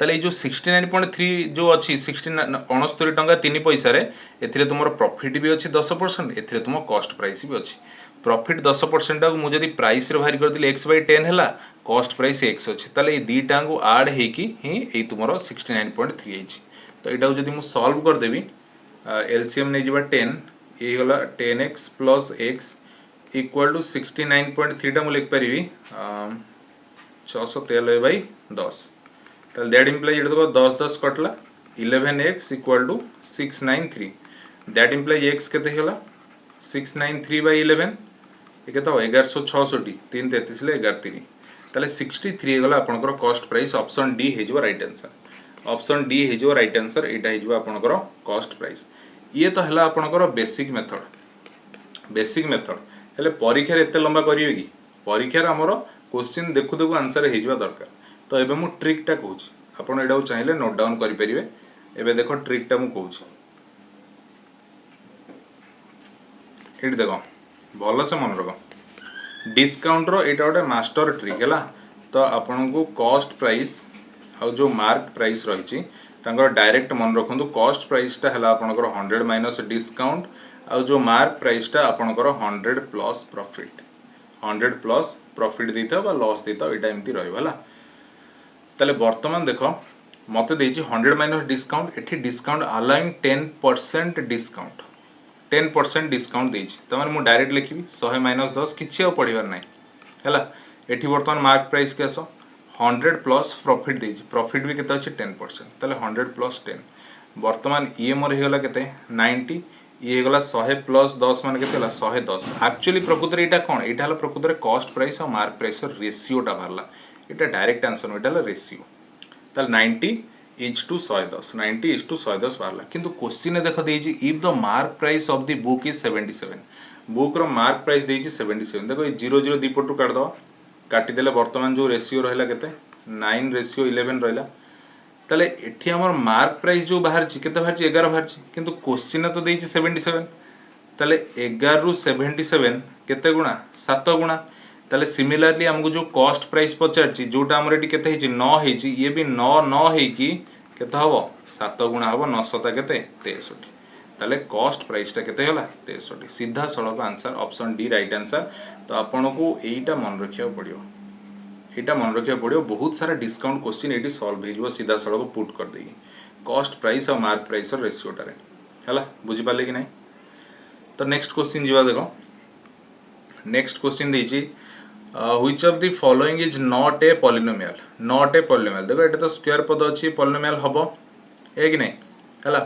S1: ताले जो 69.3 जो अछि 69 टंका 3 पैसा रे एथिरे तुमरो प्रॉफिट भी अछि 10% एथिरे तुम कॉस्ट प्राइस भी अछि प्रॉफिट 10% को मु जदी प्राइस रे बाहर कर दिले x/10 हला कॉस्ट प्राइस x अछि ताले ए दीटा को ऐड हे कि ही ए तुमरो 69.3 अछि तो एटा जदी मु सॉल्व कर देबी एलसीएम नै जिबा 10 ए होला 10x plus x equal to 69.3 टा मु लिख परिबी 693/10 ताले दैट इंप्लाइज एटा देखो 10 10 कटला 11x equal to 693 that implies x केते होला 693/11 ये केते 1166 3 33 ले 11 3 ताले 63 गला आपनकर कॉस्ट प्राइस ऑप्शन डी हे जो राइट आंसर ऑप्शन डी हे जो राइट आंसर एटा हे जो आपनकर कॉस्ट प्राइस ये तो हला आपनकर बेसिक मेथड हेले परीक्षा रे एते लंबा करिवे की परीक्षा रे हमरो क्वेश्चन देखु देखु आंसर हे जो दरकार तो एबे मु ट्रिक टा कहूची आपन एडा चाहिले नोट डाउन करि परिवे एबे देखो ट्रिक टा मु कहूची एटी देखो भल से मन रख डिस्काउंट रो एटा गोटे मास्टर ट्रिक है तो आपन को कॉस्ट प्राइस आ जो मार्क प्राइस रही डायरेक्ट मन रखु कॉस्ट प्राइसटा है आपनकर 100 माइनस डिस्काउंट आ जो मार्क प्राइसटा आपनकर 100 प्लस प्रॉफिट 100 प्लस प्रॉफिट देता बा लॉस देता एटा एमती रहइबो हला। ताले वर्तमान देखो मते देछि 100 माइनस डिस्काउंट एठी डिस्काउंट अलाउइंग 10% डिस्काउंट 10% डिस्काउंट देछि तमार मु डायरेक्ट लिखिबी 100 माइनस 10 किछि आ पढिबार नै हला। एठी वर्तमान मार्क प्राइस के आसो 100 प्लस प्रॉफिट देछि प्रॉफिट भी केते अछि 10% ताले 100 प्लस 10 वर्तमान ये मोर हे गला केते 90 ये गला 100 प्लस 10 माने केते हला 110 एक्चुअली प्रकृत रे एटा कोन एटा हला प्रकृत रे कॉस्ट प्राइस और मार्क प्राइस र रेशियो टा भरला एटा डायरेक्ट आंसर एटा हला रेशियो ताले 90 इज टू 110 90 इज टू 110 बारला किंतु क्वेश्चन ने देखो देछि if the mark price of the book is 77 book रो मार्क प्राइस देछि 77 देखो 00 दी पटु काट दो काटी देले वर्तमान जो रेशियो रहला केते 9 रेशियो 11 रहला ताले एठी हमर मार्क प्राइस जो बाहर छि केते बाहर छि 11 बाहर छि किंतु क्वेश्चन ने तो देछि 77 ताले 11 रु 77 केते गुणा 7 गुणा ताले सिमिलरली हमको जो कॉस्ट प्राइस पचार छि जोटा हमर एठी केते हिछि 9 हिछि ये भी 9 9 हे कि केते हबो 7 गुणा हबो 9 7 केते 63 ताले कॉस्ट प्राइस टा केते होला 63 सीधा सड़क answer option D right answer. तो आपन को एटा मन रखिया पड़ियो एटा मन रखिया पड़ियो बहुत सारा डिस्काउंट क्वेश्चन एटी सॉल्व हे जिवो सीधा सड़क पुट कर देगी कॉस्ट प्राइस और मार्क प्राइस और रेशियो टारे हला बुझि पाले कि नहीं। तो नेक्स्ट क्वेश्चन जीवा देखो नेक्स्ट क्वेश्चन देछि which of the following is not a polynomial देखो एटा तो स्क्वायर पद अछि पॉलिनोमियल हबो ए कि नहीं हला।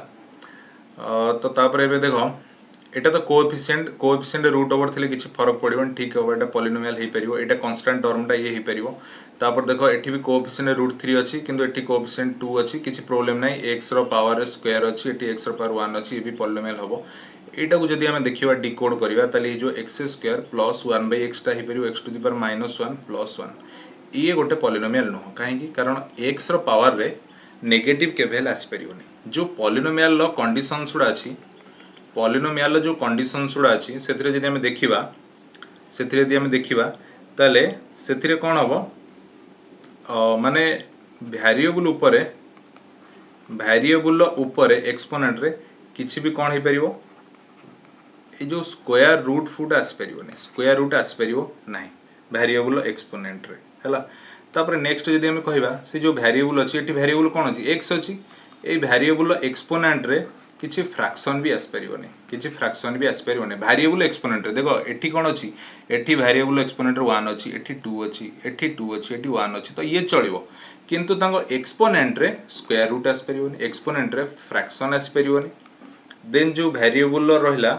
S1: तो तापर एबे देखो एटा तो कोएफिशिएंट रूट ओवर थिले किछि फरक पड़िबन ठीक हो एटा पॉलिनोमियल हे परिबो एटा कांस्टेंट टर्म टा ये हे परिबो। तापर देखो एठी भी कोएफिशिएंट रूट 3 अछि किंतु एठी कोएफिशिएंट 2 अछि किछि प्रॉब्लम नै x रो पावर स्क्वायर अछि एठी x रो पावर 1 अछि ये भी पॉलिनोमियल हबो। एटा को जदी हमें देखिबा डिकोड करिबा ताले जो x स्क्वायर प्लस 1/x टा हे परिबो x to the power -1 plus 1 ये गोटे पॉलिनोमियल न काहे कि कारण x रो पावर रे नेगेटिव केबेल आसी परिबोनी जो पॉलिनोमियल लो कंडीशन सुडा अछि पॉलिनोमियल जो कंडीशन सुडा अछि सेथिरे जदी हमें देखिबा ताले सेथिरे कोन हबो माने वेरिएबल ऊपर एक्सपोनेंट रे किछि भी कोन हे परिबो ए जो स्क्वायर रूट फुट आसी परिबोनी स्क्वायर रूट आसी परिबो नाही वेरिएबल एक्सपोनेंट रे हला। तापर नेक्स्ट जदी हमें कहिबा से जो वेरिएबल अछि एठी वेरिएबल कोन अछि x अछि ए वेरिएबल एक्सपोनेंट रे किछि फ्रैक्शन भी आसी परिबोनी वेरिएबल एक्सपोनेंट रे देखो एठी कोन अछि एठी वेरिएबल एक्सपोनेंट रे 1 अछि एठी 2 अछि एठी 2 अछि एठी 1 अछि तो ये चलिबो किंतु तांको एक्सपोनेंट रे स्क्वायर रूट आसी परिबोनी एक्सपोनेंट रे फ्रैक्शन आसी परिबोनी। देन जो वेरिएबल रहिला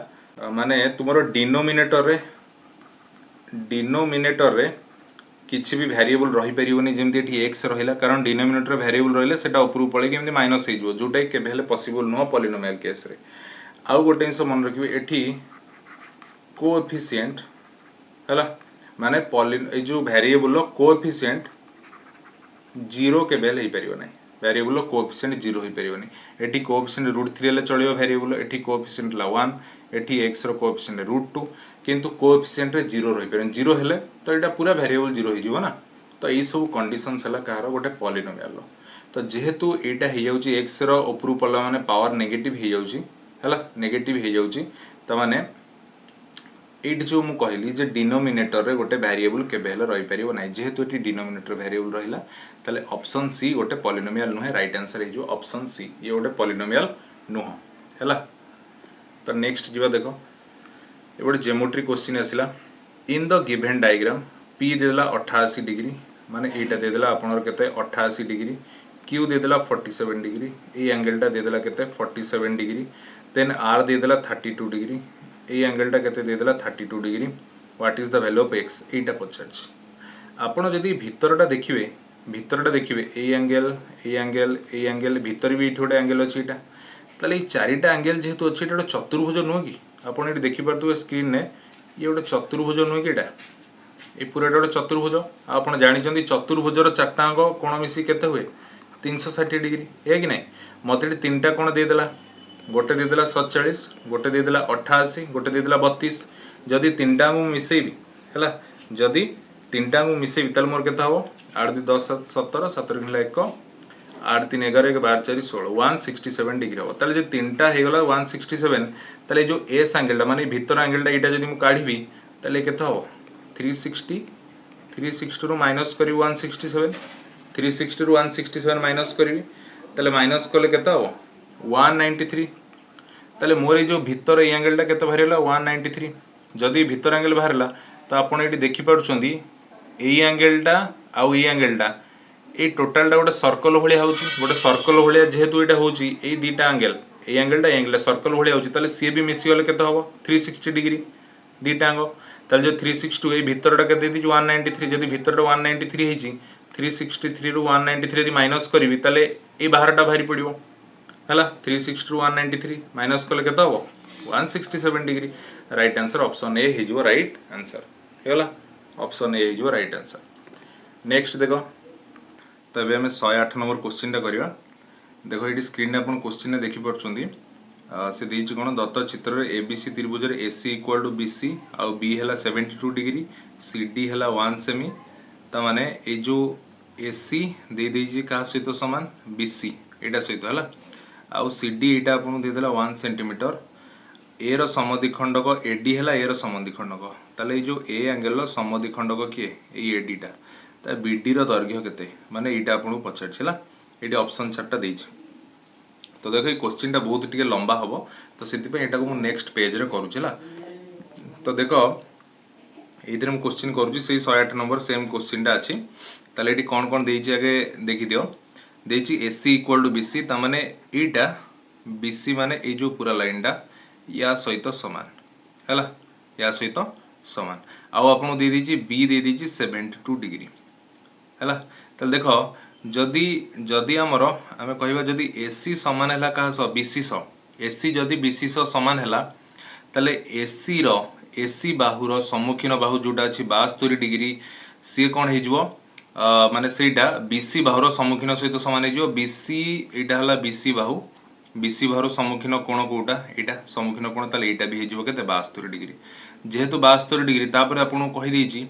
S1: माने तुमरो डिनोमिनेटर रे किछि भी वेरिएबल रही परिबोनी जेमति एठी x रहिला कारण डिनोमिनेटर वेरिएबल रहिले सेटा ऊपर पळे कि एमति माइनस हे जिवो जोटा के भेले पॉसिबल नो पॉलिनोमियल केस रे। आउ गोटे इंस मन रखिबे एठी कोएफिशिएंट हला माने ए जो वेरिएबल लो कोएफिशिएंट 0 के भेले हे परिबो नै वेरिएबल लो कोएफिशिएंट 0 हे परिबो नै एठी कोएफिशिएंट √3 ले चलियो वेरिएबल एठी कोएफिशिएंट ला 1 एठी x रो कोएफिशिएंट √2 किंतु कोएफिशिएंट रे 0 रहि परन 0 हेले तो एटा पूरा वेरिएबल 0 हे जिवो ना तो ई सब कंडीशंस हला कहारो गोटे पॉलिनोमियल लो। तो जेहेतु एटा हे जाउची x रो ऊपर पल्ला माने पावर नेगेटिव हे जाउची हला नेगेटिव हे जाउची त माने एट जो मु कहली जे डिनोमिनेटर रे गोटे वेरिएबल के बेले रहि परिबो नै जेहेतु एटी डिनोमिनेटर वेरिएबल रहिला ताले ऑप्शन सी गोटे पॉलिनोमियल नुहे राइट आंसर हे जो ऑप्शन सी ये गोटे पॉलिनोमियल नुह हला। तो नेक्स्ट जीवा देखो ए गोटे ज्योमेट्री क्वेश्चन आसिला in the given diagram p देला 88 डिग्री माने एटा दे देला आपनर केते 88 डिग्री q दे देला 47 डिग्री ए एंगल टा दे देला केते 47 डिग्री देन r दे देला 32 डिग्री ए एंगल टा केते दे देला 32 degree what is the value of x एटा पचारछ आपण जदी भितरटा देखिबे ए एंगल भितर भी एठोडा एंगल अछि एटा ताले ए चारिटा एंगल जेहेतु अछि एटा चतुर्भुज नुह कि आपण एटी देखि परतु स्क्रीन ने ये गोटे चतुर्भुज नुह कि एटा ए पूरा गोटे चतुर्भुज आपण जानि चंदी चतुर्भुजर चारटा अंग कोण मिसी केते हुए 360 डिग्री है कि नहीं मते तीनटा कोण दे देला गोटे दे देला 47 गोटे दे देला 88 गोटे दे देला 32 जदी तीनटा मु मिसेबी हला जदी तीनटा मु मिसेबी तल मोर केता हो 8 2 10 17 17 घला 1 8 3 11 1 12 4 16 167 डिग्री हो ताले जे तीनटा हे गला 167 ताले जो एस एंगल माने भीतर एंगल टा एटा जदी मु काढीबी ताले केता हो 360 360 ରୁ माइनस करी 167 360 ରୁ 167 माइनस करी ताले माइनस कले केते हो 193 ताले मोर ए जो भीतर ए एंगलटा केते बाहरला 193 जदि भीतर एंगल बाहरला तो आपण एटी देखि पारुछंदी ए एंगलटा आउ ए एंगलटा ए टोटालटा गोटे सर्कल भलिया होउची गोटे सर्कल भलिया जेहेतु एटा होउची ए दीटा एंगल सर्कल भलिया होउची ताले सी भी मिसी गले केते हबो 360 डिग्री दीटा अंग ताले जो 360 ए भीतरटा केते दी 193 जदि भीतरटा 193 हेची 363 ରୁ 193 यदि माइनस करी ताले ए बाहरटा बाहरी पड़िबो हला 360 ରୁ 193 माइनस कले केते हबो 167 degree right answer option A हे जिवो राइट आंसर हेला ऑप्शन ए हे जिवो राइट आंसर नेक्स्ट देखो तबे हमें 108 नंबर क्वेश्चन टा करिवा देखो ये स्क्रीन अपन क्वेश्चन देखि परछंदी से देछि कोन दत्त चित्र रे एबीसी त्रिभुज रे एसी इक्वल टू बीसी आ बी हैला 72 डिग्री सीडी हैला 1 सेमी त माने ए जो एसी दे देछि का सहित समान बीसी एटा सहित हला आ सीडी एटा अपन दे देला 1 सेंटीमीटर ए रो समद्विखंडक एडी हैला ए रो समद्विखंडक ताले ए जो ए एंगल रो समद्विखंडक किए ए एडीटा ता बीडी रो दैर्घ्य केते माने एटा आपन पछाडछला एटी ऑप्शन 4टा देछि तो देखो ये क्वेश्चन टा बहुत टिके लंबा हबो तो सेति पे एटा को मु नेक्स्ट पेज रे करूछला तो देखो एथिर हम क्वेश्चन करूछि सेही 108 नंबर सेम क्वेश्चन टा अछि ताले एटी कोन देछि आगे देखि दियो देछि एसी इक्वल टू बीसी ता माने एटा बीसी माने ए जो पूरा लाइन टा या सहित समान हैला या सहित समान आ आपन दे देछि बी दे देछि 72 डिग्री हैला तले देखो जदि जदि हमरो हमें कहबा जदि एसी समान हैला का सो बीसी सो एसी जदि बीसी सो समान हैला तले एसी बाहु रो सम्मुखीन बाहु जोटा अछि 72 डिग्री सी कोन हे जिवो माने सेटा बीसी बाहु रो सम्मुखीन सहित समान हे जिवो बीसी एटा हला बीसी बाहु रो सम्मुखीन कोण कोटा एटा सम्मुखीन कोण तले एटा भी हे जिवो केते 72 डिग्री जेहेतु 72 डिग्री तापर आपन कहि देछि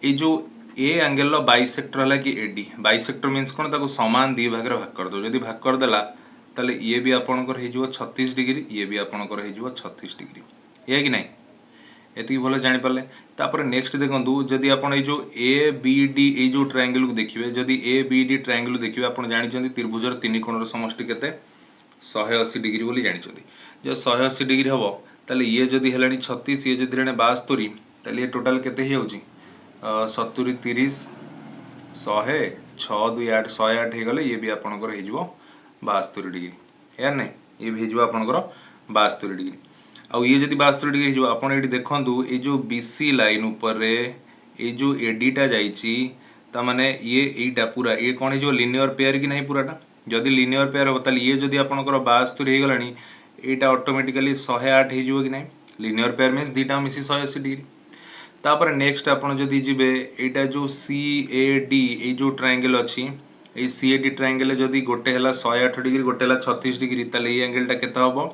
S1: ए जो ए एंगल लो बाइसेक्टर हला कि एडी बाइसेक्टर मींस कोन ताको समान दी भाग रे भाग कर दो यदि भाग कर देला तले ये भी आपनकर हे जिवो 36 डिग्री ये भी आपनकर हे जिवो 36 डिग्री ये कि नहीं एति भलो जानि परले तापर नेक्स्ट देखंतु जदि आपन ए जो ए बी डी ए जो ट्रायंगल को देखिबे जदि ए बी डी ट्रायंगल देखिबे आपन जानि छथि त्रिभुज र तीन कोण र समष्टि केते 180 डिग्री बोली जानि छथि जे 180 डिग्री हबो तले ये जदि हेलानी 36 ये जदि हेलानी 72 तले ये टोटल केते हे होउची 70 30 100 6 2 8 108 हे गले ये भी आपनकर हे जिवो 72 डिग्री यार नहीं ये भी हे जिवो आपनकर 72 डिग्री आ ये जदि 72 डिग्री हे जिवो आपन एठी देखंतु ए जो बीसी लाइन ऊपर रे ए जो एडीटा जाईची ता माने ये एटा पूरा ये कोन हे जो लिनियर पेयर कि नहीं पूराटा जदि लिनियर पेयर हो ताले ये जदि आपनकर 72 हे गलानी एटा ऑटोमेटिकली 108 हे जिवो कि नहीं लिनियर पेयर मींस दीटा मिसी 180 डिग्री तापर नेक्स्ट आपन जदि जिबे एटा जो सी ए डी ए जो ट्रायंगल अछि ए सी ए डी ट्रायंगल जदि गोटे हला 108 डिग्री गोटे हला 36 डिग्री ताले ए एंगल टा केते हबो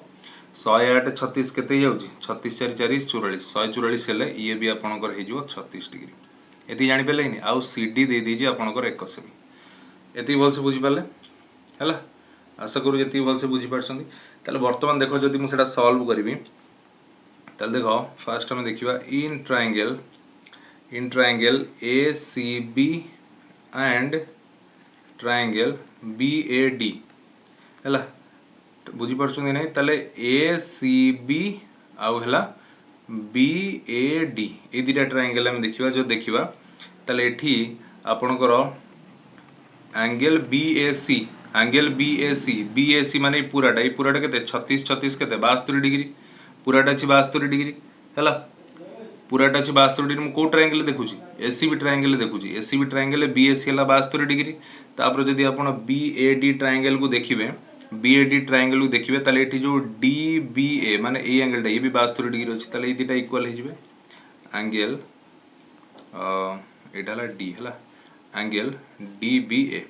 S1: 108 36 केते जाउची 36 4 4 44 144 हेले ये भी आपनकर हे जिवो 36 डिग्री एति जानि पेले नि आ सीडी दे दीजिए आपनकर 1 सेमी एति बोल से बुझी पाले हला आशा करू जति बोल से बुझी पारछंदी ताले वर्तमान देखो जदि मु सेटा सॉल्व करबी ताले देखो फर्स्ट हम देखिबा in triangle ACB and triangle BAD हला बुझी परछुनी नै ताले ACB आउ हला BAD ए दिटा ट्रायंगल हम देखिबा जो देखिबा ताले एठी आपनकर एंगल BAC माने पूराटा केते 36 केते 72 डिग्री पूराटा अछि 72 डिग्री हला पूराटा अछि 72 डिग्री मु को ट्रायंगल देखुची एसीबी ट्रायंगल देखुची एसीबी ट्रायंगल BAC हला 72 डिग्री तापर जदि आपण BAD ट्रायंगल को देखिबे BAD ट्रायंगल को देखिबे ताले एठी जो DBA माने ए एंगल टा ये भी 72 डिग्री अछि ताले ए दिटा इक्वल हे जिवे एंगल एटा हला D हला एंगल DBA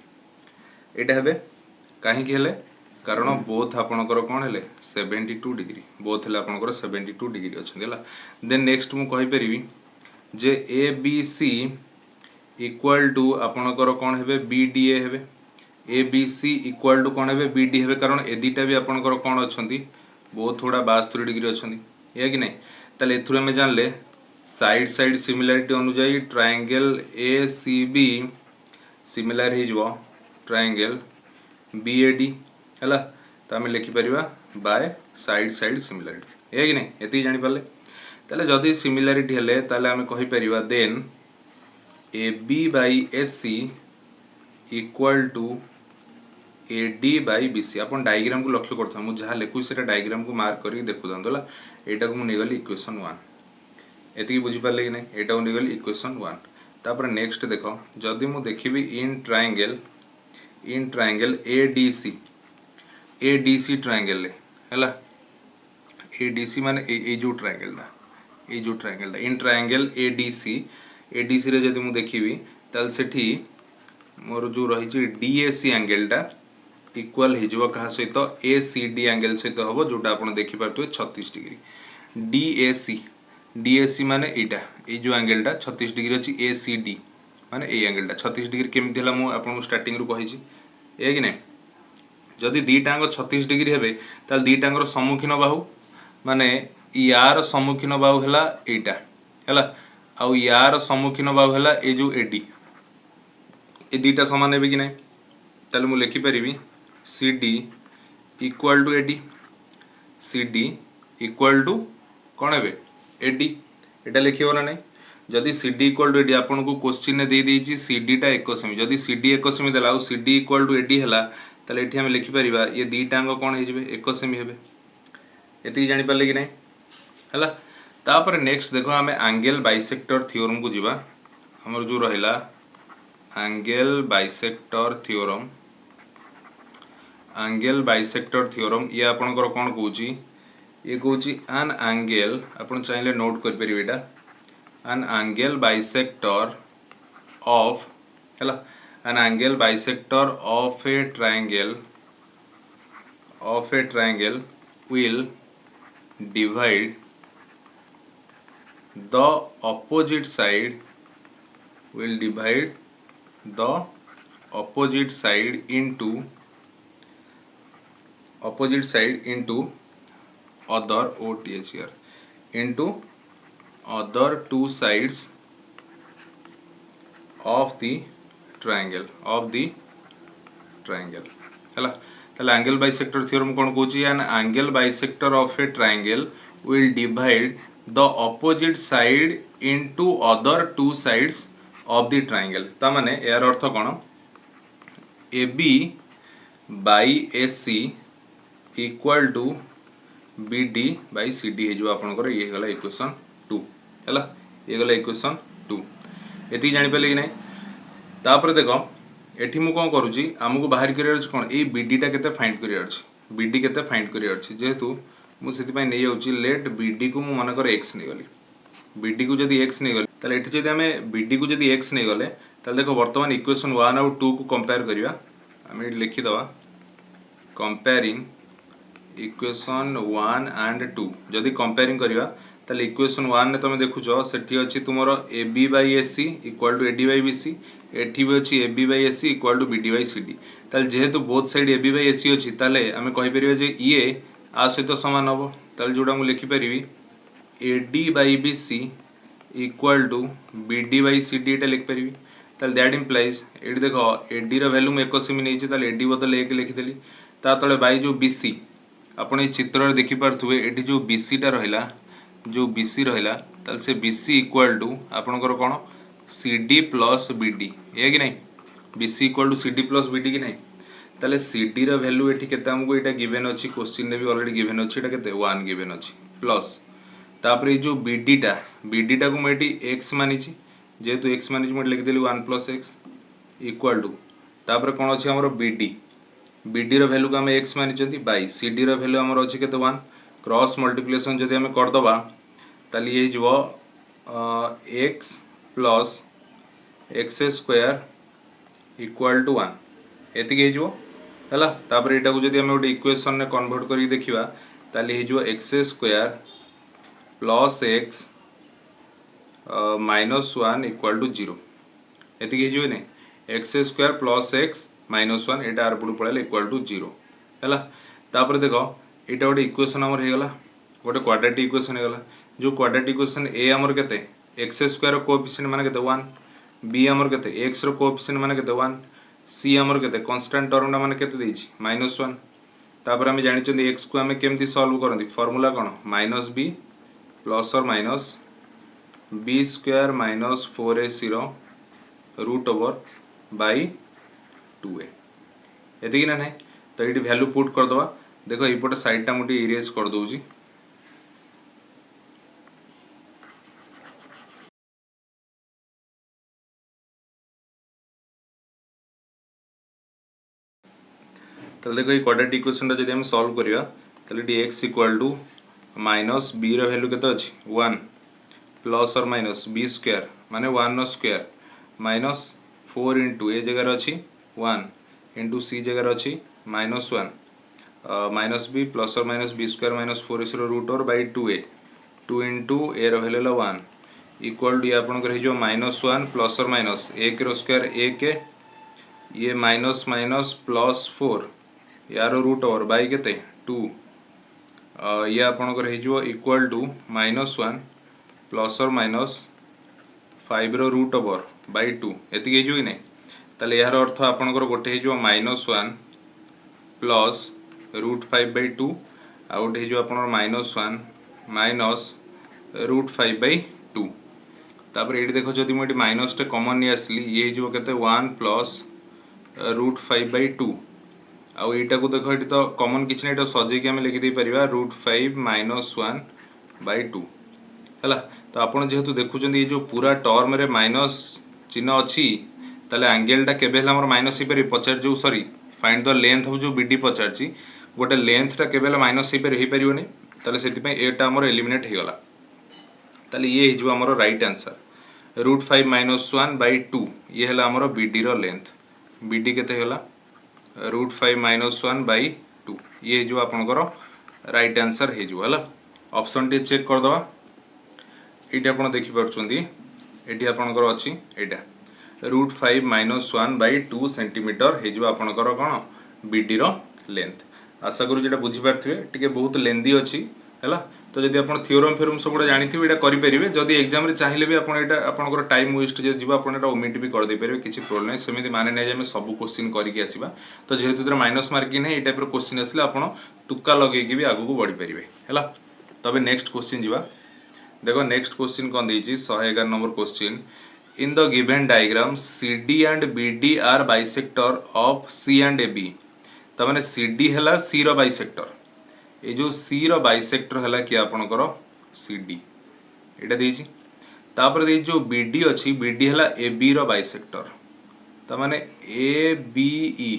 S1: एटा हेबे काहे कि हेले कारण बोथ आपनकर कोन हेले 72 डिग्री बोथ हेले आपनकर 72 डिग्री अछि हला देन नेक्स्ट मु कहि परिबी जे ABC इक्वल टू आपनकर कोन हेबे BDA हेबे ABC इक्वल टू कोन हेबे BD हेबे कारण ए दिटा भी आपनकर कोन अछंती बहुत थोड़ा 72 डिग्री अछंती या कि नहीं ताले एथुरे में जानले साइड साइड सिमिलारिटी अनुजाई triangle A C B similar हो ट्रायंगल बी ए डी है तो आम लिखिपर बाय साइड साइड सिमिलारिटी है कि नहीं ये जानीपारे ताले जदि सिमिलारिटी हेले ताले आम कहीपर then A B by S C equal to A D by B C आप डायग्राम को लक्ष्य करता मुझे जहाँ लिखुँ से डायग्राम को मार्क करके देखु था यहाँ को मुझे गली इक्वेशन 1 एति बुझीपारे कि नहीं यहाँ को नहीं इक्वेशन 1 तापर नेक्स्ट देख जदि मु देखी in triangle A D C triangle है ए डी सी माने ए जो triangle in triangle A D C रे जदि मु देखी ताल सेठी मोर जो रही डी ए सी एंगलटा इक्वाल हो क्या सहित ए सी डी एंगल सहित हम जोटा आप देखिपे 36 डिग्री डी ए सी माने ये जो एंगलटा 36 डिग्री अच्छी ए सी डी माने ये एंगलटा 36 डिग्री केमी है मुझे स्टार्टिंग रू कही है कि नहीं जदि दीटांग 36 डिग्री हे ताल दीटांगर सम्मुखीन बाहु माने यार सम्मुखीन बाहु है यहाँ आउ यार सम्मुखीन बाहु है ये जो एडी ये दीटा सामान है कि नहीं ताल मु लिखिपारि C D equal to AD C D equal to कौन है एडी यहाँ लिखिब ना नहीं जदि C D equal to AD आपन को क्वेश्चन दे देछि सी डी टा 1 सेमी जदि सी डी 1 सेमी देला C D equal to AD है ताले एठी हम लिखिपर ये दीटांग कौन हो 1 सेमी हे ये जानी पारे कि नहीं है तापर नेक्स्ट देखो आम एंगल बाइसेक्टर थ्योरम को जीवा हमर जो रहिला एंगल बाइसेक्टर थ्योरम ये आपनकर कौन कहूँ ये कहूँ एन एंगल आप चाहिए नोट करें एन एंगल बाइसेक्टर ऑफ है N angle bisector of a triangle will divide the opposite side into other OTH here into other two sides of the triangle है ताले एंगल बाइसेक्टर थ्योरम कौन कहूँ an angle bisector of a triangle will divide the opposite side into other two sides of the triangle ता माने यार अर्थ कौन A B by A C equal to B D by C D हो आपंकर ये गला इक्वेशन 2 है ये गला इक्वेशन 2 ये जानीपारे कि नहीं तापर देख एठी मु कौन करुँची आमको बाहर कर कौन ये बीडीटा केते फाइंड कर बीडी केते फाइंड कर जेहेतु मुझे नहीं जाऊँगी लेट बीडी को मु मनकर एक्स नहीं गली बीडी को जब एक्स नहीं गली ताले एठी जदि आमे बीडी को जब एक्स नहीं गले ताले देखो वर्तमान इक्वेशन 1 और 2 को कंपेयर करिया आमे लिखिदवा कंपेयरिंग इक्वेशन 1 एंड 2 जदि कंपेयरिंग करिया ताले इक्वेशन 1 ने तुम देखुच सेठी अछि तुमर A B by A C equal to A D by B C एठी भी अछि A B by A C equal to B D by C D ताले जेहेतु both side A B by A C अछि ताले आमे कहि परिबे जे ये आ सहित समान हबो ताले जोडा मु लिखि परिबी A D by B C equal to B D by C D एटा लिखि परिबी ताले दैट इंप्लाइज एठी देखो ए डी रो वैल्यू मु 1 सेमी नेछि ताले ए डी बदल 1 लिखि देली ता तळे बाई जो बी सी आपण ए चित्र रे देखि पारथुवे एठी जो बी सी टा रहिला जो बीसी रहा ताल से बीसी इक्वाल टू आपणकर कौन C D plus B D है कि नहीं BC equal to C D plus B D कि नहीं ताले सी डी रो वैल्यू एठी केते हमको एटा गिवन अछि क्वेश्चन ने भी ऑलरेडी गिवन अछि एटा केते 1 गिवन अछि प्लस तापर ये जो बीडी टा को मैं एक्स मानी जेहेतु एक्स मानी मैं लिखि देली 1 प्लस एक्स इक्वाल टू तापर कौन अछि हमर बीडी रो वैल्यू को हम एक्स मानी बाई सी डी रो वैल्यू हमर अछि केते 1 क्रॉस मल्टिप्लिकेशन जदि आम करदबा ताली ये जो x plus x square equal to 1 एतिके हो है तापर यहाँ को जब आम गोटे इक्वेशन ने कन्वर्ट करके देखा ताली हो x square plus x minus 1 equal to 0 एतिके हो नहीं x square plus x minus 1 यहाँ आरपटू पड़े इक्वाल टू 0 है तापर देख यहाँ गोटे इक्वेशन आमर होगा गोटे क्वाड्रेटिक इक्वेशन होगा जो क्वाड्रेटिक इक्वेशन ए आमर केते एक्स स्क्वायर कोएफिशिएंट माने केते 1 बी हमर केते एक्स रो कोएफिशिएंट माने केते 1 सी हमर केते कांस्टेंट टर्म माने केते देछि -1 तापर हम जानि चंदी एक्स को हम केमती सॉल्व करंती फार्मूला कोन -b प्लस और minus b square minus 4ac root over by 2a एति ना नहीं तो ये वैल्यू पुट कर दवा देखो एपटे साइडटा मुझे इरेज कर दूची तो देखो ये क्वाड्रेटिक इक्वेशन जब हम सॉल्व करिया तो x equal to minus b रो वैल्यू केते अछि 1 प्लस और माइनस b स्क्वायर माने 1 रो स्क्वायर माइनस 4 इंटू ए जगह अछि 1 इंटू सी जगह अछि -1 माइनस बी प्लस और minus b square minus 4ac root over by 2a 2 into a रो वैल्यू 1 इक्वल टू ये आपनकर जो -1 प्लस और माइनस 1 रो स्क्वायर 1 ये माइनस माइनस प्लस 4 यार रूट ओवर बाई केते 2 ये आपनकर हो इक्वल टू -1 प्लस और माइनस 5 रो रूट ओवर बाई 2 एति हो नहीं ताले यार अर्थ आपनकर गोटे हो -1 प्लस √5/2 आउ गोटे हो आपनकर -1 माइनस √5/2 तापर ये देखो जदि मुझे माइनस टे कॉमन नहीं आसली ये जो केते 1 प्लस √5/2 आउ एटा को देखो ये तो कॉमन किछ नहीं सजे कि लिखि दे परिबा √5 माइनस 1/2 हला तो आपण जेहेतु देखुचंदी ये जो पूरा टर्म रे माइनस चिन्ह अछि ताले एंगल टा केबे हमर माइनस ही परि पचार जो sorry find the length of जो बीडी पचारची गोटे लेंथ टा केबे माइनस ही परिबनी ताले सेति पय एटा हमर एलिमिनेट हे गला ताले ये हिजो हमर राइट आंसर √5 माइनस 1/2 ये हला हमर बीडी रो लेंथ बीडी केते होला √5 माइनस 1/2 ये जो आपनकर राइट आंसर हे जो हला ऑप्शन टी चेक कर दवा एटी आपण देखि परछुंदी एटी आपनकर अछि एटा √5 माइनस 1/2 सेंटीमीटर हे जो आपनकर कोन बीडी रो लेंथ आशा करू जेटा बुझी पारथिबे टिके बहुत लेंदी अछि हैला तो जदि आपण थ्योरम फेरम सब गुडा जानिथिबे एटा करि परिबे जदि एग्जाम रे चाहिले भी आपण एटा आपनकर टाइम वेस्ट जे जीवा आपण एटा ओमिट भी कर दे परिबे किछि प्रॉब्लम नै सेमिति माने नै जे हम सब क्वेश्चन करि के आसीबा तो जेहेतु तोरा माइनस मार्किंग है ए टाइप रो क्वेश्चन आसले आपण तुक्का लगे के भी आगु को बढ़ी परिबे हैला तबे नेक्स्ट क्वेश्चन जीवा देखो नेक्स्ट क्वेश्चन कोन देछि 111 number question in the given diagram CD and BD are bisector of C and AB त माने CD हला C रो बाइसेक्टर ए जो C रो बाइसेक्टर हला कि आपनकर CD एटा देछि तापर दे जो BD अछि BD हला AB रो बाइसेक्टर त माने ABE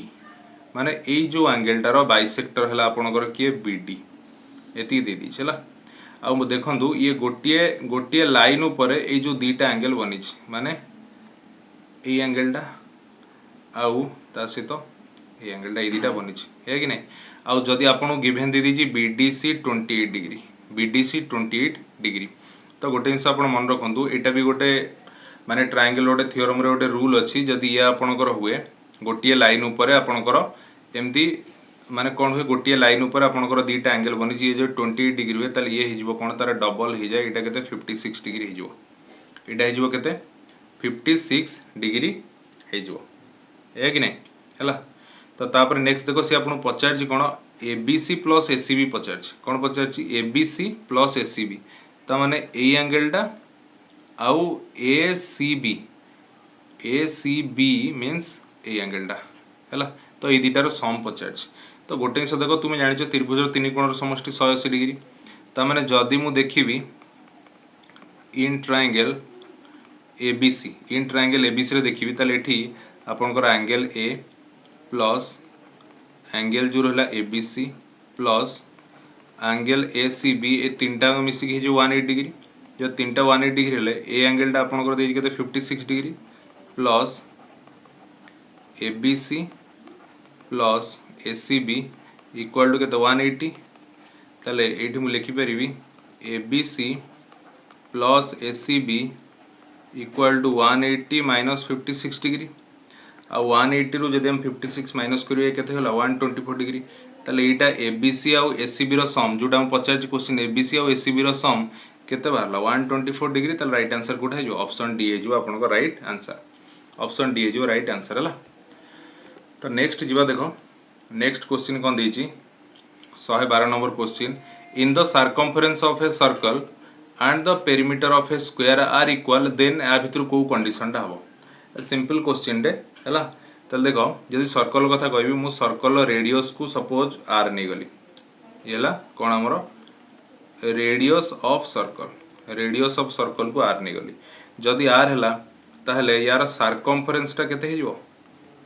S1: माने ए जो एंगल टा रो बाइसेक्टर हला आपनकर के BD एति दे दी चला आ देखंतु ये गोटिए लाइन ऊपर ए जो दीटा एंगल बनी माने ए एंगल टा आउ ता सहित ए एंगल टा ए दीटा बनी है कि नहीं आउ जदि आपन गिवन दे दीजी BDC 28 डिग्री BDC 28 डिग्री तो गोटे जिनस आपन मन रखंतु एटा भी गोटे माने ट्रायंगल गोटे थ्योरम रे गोटे रूल अछि जदि या आपनकर हुए गोटिए लाइन ऊपर आपनकर एमती माने कोन हुए गोटिए लाइन ऊपर आपनकर दीटा एंगल बनी जे जो 28 डिग्री हुए ताले ये हिजबो कोन तार डबल हो जाए एटा केते 56 डिग्री हिजबो एटा हिजबो केते 56 डिग्री हिजबो है कि नहीं हला तो तापर नेक्स्ट देखो से आपन पचार जी कोन ABC प्लस ACB पचार छी कोन पचार छी ABC प्लस ACB त माने ए एंगल टा आउ ACB मींस ए एंगल टा हला तो ए दीटार सम पचार छी तो गोटे जिनस देखो तुम जानिଛ त्रिभुज तीन कोणर समष्टि 180 डिग्री ता माने जदि मु देखिबी इन ट्रायंगल ABC रे देखिबी ताले एठी आपनकर एंगल A प्लस एंगल जो रहला ABC प्लस एंगल ACB ए तीनटा मिसी के जो 180 डिग्री जो तीनटा 180 डिग्री ले ए एंगल टा आपनकर देइ केते 56 degree plus ABC plus ACB equal to के 180 ताले एठी मु लिखि परिबी ABC plus ACB equal to 180 minus 56 degree आ 180 रु जदि हम 56 माइनस करिए केते होला 124 डिग्री ताले एटा ABC आ ACB रो सम जोटा हम पचार क्वेश्चन ABC आ ACB रो सम केते बाहरला 124 डिग्री ताले राइट आंसर कोठा है जो ऑप्शन डी है जो आपन राइट आंसर ऑप्शन डी है जो राइट आंसर है। तो नेक्स्ट जीवा देखो नेक्स्ट क्वेश्चन कौन देछि 112 number question in the circumference of a circle and the perimeter of a square are equal then या भितर को कंडीशन टा हबो सिंपल क्वेश्चन डे हला। तले देखो जदि सर्कल कथा कहबी मु सर्कल रेडियस को सपोज आर नहीं गली येला कोन हमरो रेडियस ऑफ सर्कल को आर नहीं गली जदि आर हैला ताहले यार सर्कमफरेंस टा केते हिजो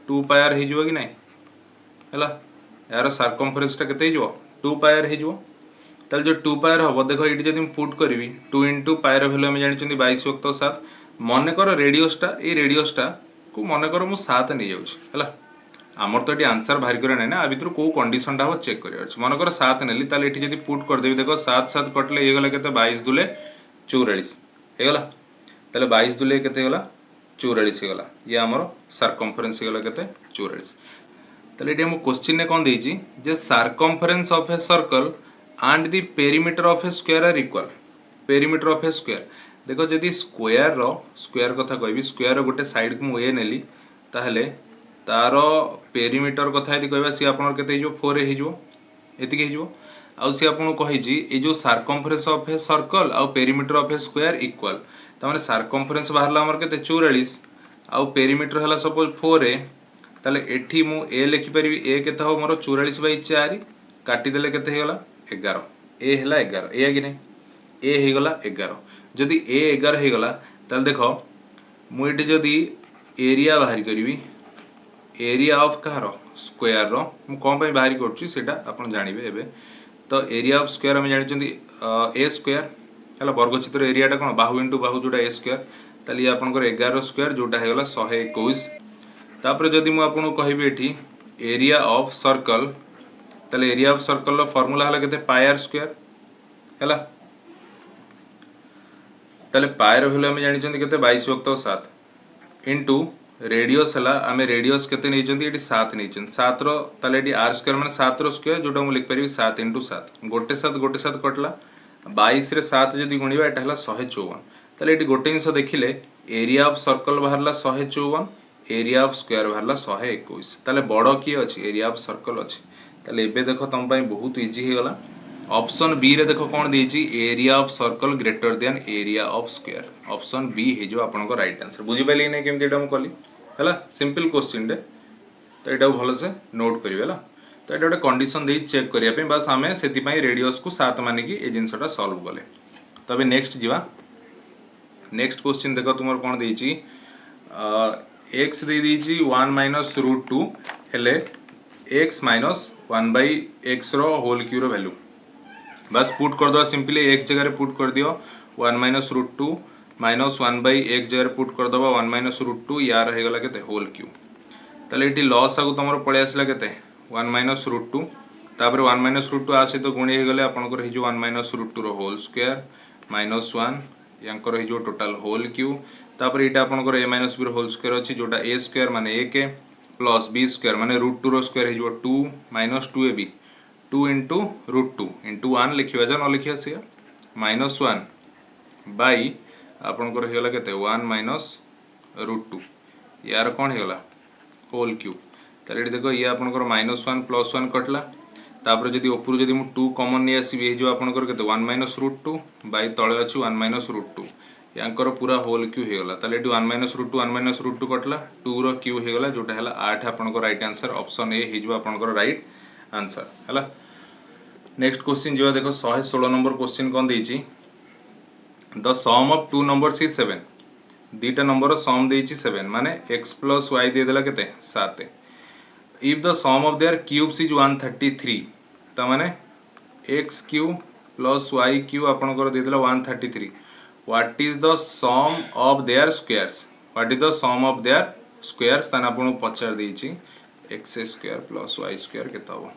S1: 2 पाई आर हिजो कि नहीं हैला यार सर्कमफरेंस टा केते हिजो 2 पाई आर हिजो ताल जो 2 पाई आर हबो देखो एटी जदि हम पुट करबी 2 * पाई आर वैल्यू हम जानिचंदी 22/7 मने कर रेडियस टा को मने कर मु 7 नहीं जाउछ हैला आमर तो ये आंसर बाहर करे ना आ भितर को कंडीशन टा हो चेक करियर अछि मन कर 7 नेली ताले एटी जदि पुट कर देबी देखो 7 7 कटले हे गला केते 22 * 2 = 44 हे गला ताले 22 * 2 केते गला 44 हे गला ये हमर सर्कमफरेंस हे गला केते 44 ताले एटी हम क्वेश्चन ने कोन देछि जे circumference of a circle and the perimeter of a square are equal perimeter of a square देखो जदि स्क्वायर कथा कहबी स्क्वायर गोटे साइड को मु ए नेली ताहले तार पेरीमीटर कथा यदि कहबा सी आपनर केते हिजो 4 हिजो एतिके हिजो आ सी आपन कहिजी ए जो सर्कमफरेंस ऑफ ए सर्कल आ perimeter of a square equal त माने सर्कमफरेंस बाहरला हमर केते 44 आ पेरीमीटर हला सपोज 4 ए ताले एठी मु ए लिखि परिबी ए केते हो मोर 44/4 काटी देले केते हेगला 11 ए हला 11 ए कि नहीं ए हेगला 11 जदि ए 11 हेगला ताले देखो मु एठी जदि एरिया बाहर करबी area of Kahar square rho मु कोन पई बाहर करछि सेटा आपण जानिबे एबे तो एरिया ऑफ स्क्वायर हम जानिचंदी ए स्क्वायर हला वर्गचित्र एरिया टा कोन बाहु इनटू बाहु जोटा ए स्क्वायर ताली ये आपनकर 11 स्क्वायर जोटा हेगला 121 तापर जदि मु आपन कहिबे एठी एरिया ऑफ सर्कल ताले एरिया ऑफ सर्कल रो फार्मूला हला केते पाई आर स्क्वायर हला ताले पाई रो वैल्यू हम जानिचंदी केते 22/7 इनटू रेडियस हला आमे रेडियस केते नै जंदी एटी 7 नै जंदी 7 रो ताले एटी r स्क्वायर माने 7 रो स्क्वायर जोटा मु लिख परिबी 7 * 7 गोटे 7 कटला 22 रे 7 जदी गुणीबा एटा हला 154 ताले एटी गोटे इंस देखिले एरिया ऑफ सर्कल बाहरला 154 एरिया ऑफ स्क्वायर बाहरला 121 ताले बड़ की अछि एरिया ऑफ सर्कल अछि ताले एबे देखो तम पई बहुत इजी हे गला ऑप्शन बी रे देखो कोन देछि area of circle greater than area of square option B हे जो आपन को राइट आंसर बुझी पाली नै केमति एटा हम कली हला सिंपल क्वेश्चन रे तो एटा भलो से नोट करिवे हला तो एटा गोटे कंडीशन दे चेक करिया पे बस हमें सेति पई रेडियस को 7 मानि की ए जिंसटा सॉल्व गले तबे नेक्स्ट जीवा नेक्स्ट क्वेश्चन देखो तुमर कोन देछि x दे दीची 1 - √2 हेले x - 1/x रो होल क्यू रो वैल्यू बस पुट कर दो सिंपली x जगह पुट कर दियो 1 - √2 - 1/x जगह पुट कर दबा 1 - √2 यार हे गला केते होल क्यू तले एटी लॉस आगु तमरो पळे आसला केते 1 - √2 तापर 1 - √2 आसी तो गुणी हे गले आपन को हे जो 1 - √2 रो होल स्क्वायर -1 यांकर हे जो टोटल होल क्यू तापर एटा आपन को a - b रो होल स्क्वायर अछि जोटा a स्क्वायर माने 1 प्लस b स्क्वायर माने √2 रो स्क्वायर हे जो 2 - 2ab 2 * √2 * 1 लिखिबा जा न लिखिया से -1 बाय आपन को हे गला केते 1 - √2 यार कोन हे गला होल क्यूब ताले देखो ये आपन को -1 + 1 कटला तापर जदी ऊपर जदी मु 2 कॉमन नि आसीबे जो आपन को केते 1 - √2 बाय तळे अछि 1 - √2 यांकर पूरा होल क्यू हे गला ताले 1 - √2 1 - √2 कटला 2 रो क्यू हे गला जोटा हला 8 आपन को राइट आंसर ऑप्शन ए हे जो आपन को राइट आंसर हला। नेक्स्ट क्वेश्चन जो देखो 116 नंबर क्वेश्चन कोन देछि the sum of two numbers is 7 दीटा नंबर सम देछि 7 माने x + y दे देला केते 7 if the sum of their cubes is 133 त माने x³ + y³ आपन को दे देला 133 what is the sum of their squares what is the sum of their squares तन आपन पचार देछि x² + y² केता हो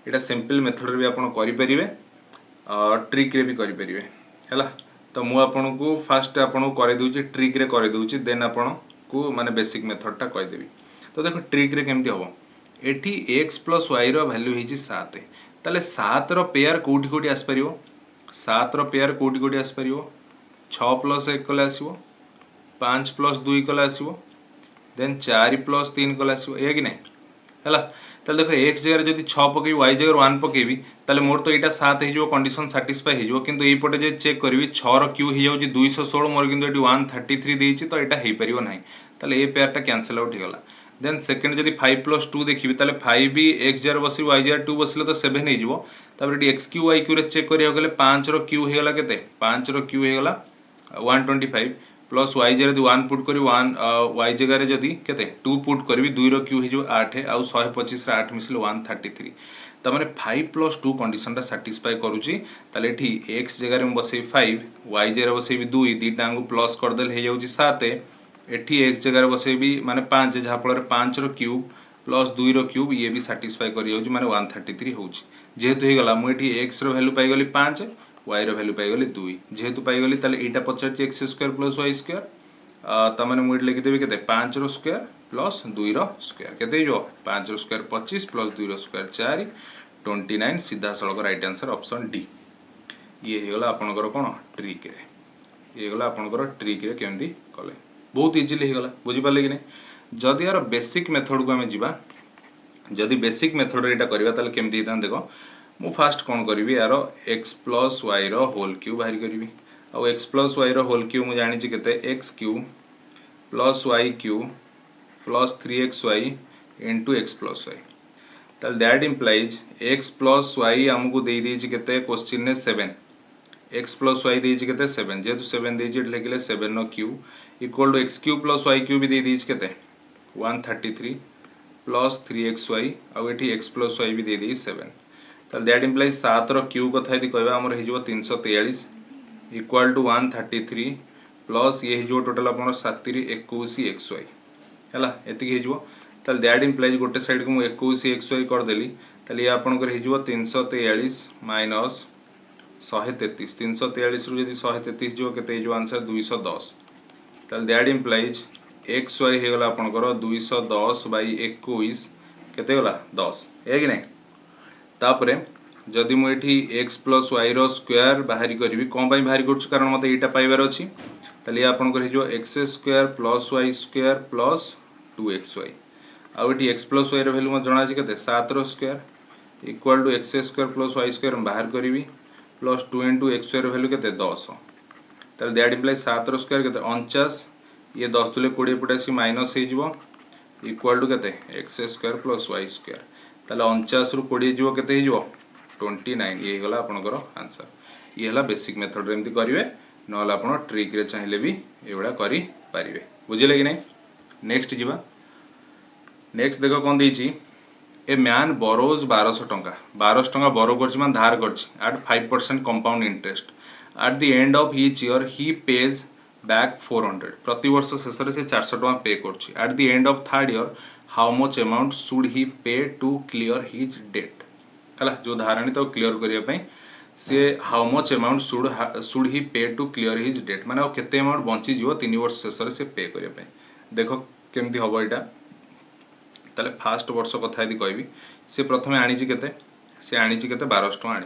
S1: एटा सिंपल मेथड रे भी आपन करि परिबे ट्रिक रे भी करि परिबे हला तो मु आपन को फास्ट आपन को करे दोछि ट्रिक रे करे दोछि देन आपन को माने बेसिक मेथड टा कहि देबी तो देखो ट्रिक रे केमति हो एठी x + y रो वैल्यू हिची 7 ताले 7 रो पेयर कोठी कोठी आस परिबो सात पेयर कोटी कोटी आसपर 6 + 1 कले आसो 5 + 2 कले आसो देन 4 + 3 कले आसो या कि नहीं है ताले देखो एक्स जगह जब 6 पकई वाई जगह 1 पकईबी ताले मोर तो यहाँ 7 हो कंडीशन साटिस्फाई हो किंतु ये जो चेक करी 6 क्यू हो 216 मोर कि 133 देती तो यहाँ हो पार ना ताले ये पेयरटा कैंसल आउट होगा देन सेकेंड जब 5 + 2 देखिए ताले 5 भी एक्स जगह बस वाई जगह 2 बसले तो 7 हो x cube y cube check करा गले 5 क्यू होगा के 5 क्यू होगा 125 प्लस वाई जगह 1 पुट करी 1 वाई जगह जदि केते 2 पुट करी 2 क्यू हो 8 आउ 125 8 मिसले 133 तमें 5 + 2 कंडीशन साटिस्फाई करुच्ची ताले एठी एक्स जगह बसई 5 वाई जगह बसई 2 दुईटा प्लस करदे हो 7 एठी एक्स जगह बसई माने 5 जहाँफल 5 क्यूब प्लस 2 क्यूब ये भी साटिस्फाई कर माने 133 हो जेहेतु होगा मुझे एक्स रैल्यू पाईगली 5 वाई रैल्यू पाईगली 2 जेहेतु पाईगली ताले एटा पचार x square plus y square तमें मुझे लिखिदेवी के 5 स्क्वायर प्लस 2 स्क्वायर के 5 स्क्वायर 25 प्लस 2 स्क्वायर 4 29 सीधा सड़क राइट आंसर ऑप्शन डी ये होगा आपंकर कौन ट्रिक ये गला आपंकर ट्रिक केमती कले बहुत इजिली होगा बुझिपारे कि नहीं जदि यार बेसिक मेथड को आम जा जदि बेसिक मेथड यहाँ करवा ताले केमती देख मु फास्ट कौन करी यार x plus y whole cube बाहर करी आउ x plus y whole cube मुझे जानी के x cube plus y cube plus 3xy into x plus y ताल that implies x plus y आमको दे के क्वेश्चन ने 7 एक्स प्लस वाई देके 7 जेहेतु 7 देके लिखिले 7 cube equal to x cube plus y cube भी दे के 133 प्लस 3xy आउ ये एक्स प्लस वाई भी दे 7 ताल दैट इम्प्लाइज 7 क्यू कथा यदि कहवा आमर हो 343 इक्वल टू 133 प्लस ये हो टोटाल आप 7 21 xy है ये हो ताल दैट इम्प्लाइज गोटे साइड को मुझे 21 xy करदेली ताल ये आपंकर हो 343 माइनस 133 343 रु 133 जो के आंसर 210 ताल दैट इम्प्लाइज एक्स वाई होगा आपंकर 210 / 21 केते गला 10 है कि नहीं तापरे जदि मुझे एक्स प्लस वाई स्क्वायर बाहरी करी कौन बाहरी कर कारण मत यहाँ पाइबार अच्छी ताले आपंकर हो x square plus y square plus 2xy आउ ये एक्स प्लस वाई भैल्यू मत जना के 7 square equal to x square plus y square बाहर करी plus 2 into x y value के 10 ताले दैट इम्प्लाइज 7 स्क्वायर के 49 ये 10 तुले 20 पटे आसी माइनस हो इक्वल टू के x square plus y square ताले 49 रु 20 जीव के 29 ये गला आपनकर आंसर ये है बेसिक मेथड एमती करेंगे ना आप ट्रिक रे चाहिए भी ये करि पारिबे बुझिले कि नहीं नेक्स्ट जीवा नेक्स्ट देख कौन देछि ए मैन बोरोज 1200 टंका 1200 टंका बोरो करछि मान धार करछि at 5% compound interest at the end of each year he pays back 400 प्रति वर्ष शेष से 400 टंका पे करछि at the end of third year how much amount should he pay to clear his date है जो धाराणी तो क्लियर करने see how much amount should he pay to clear his date माने केते अमाउंट बंची 3 वर्ष शेष से पे करने देख केमती हम यहाँ ताले फास्ट वर्ष कथा यदि कहबी सी प्रथम आनी केते सी आनी के 1200 टंका आनी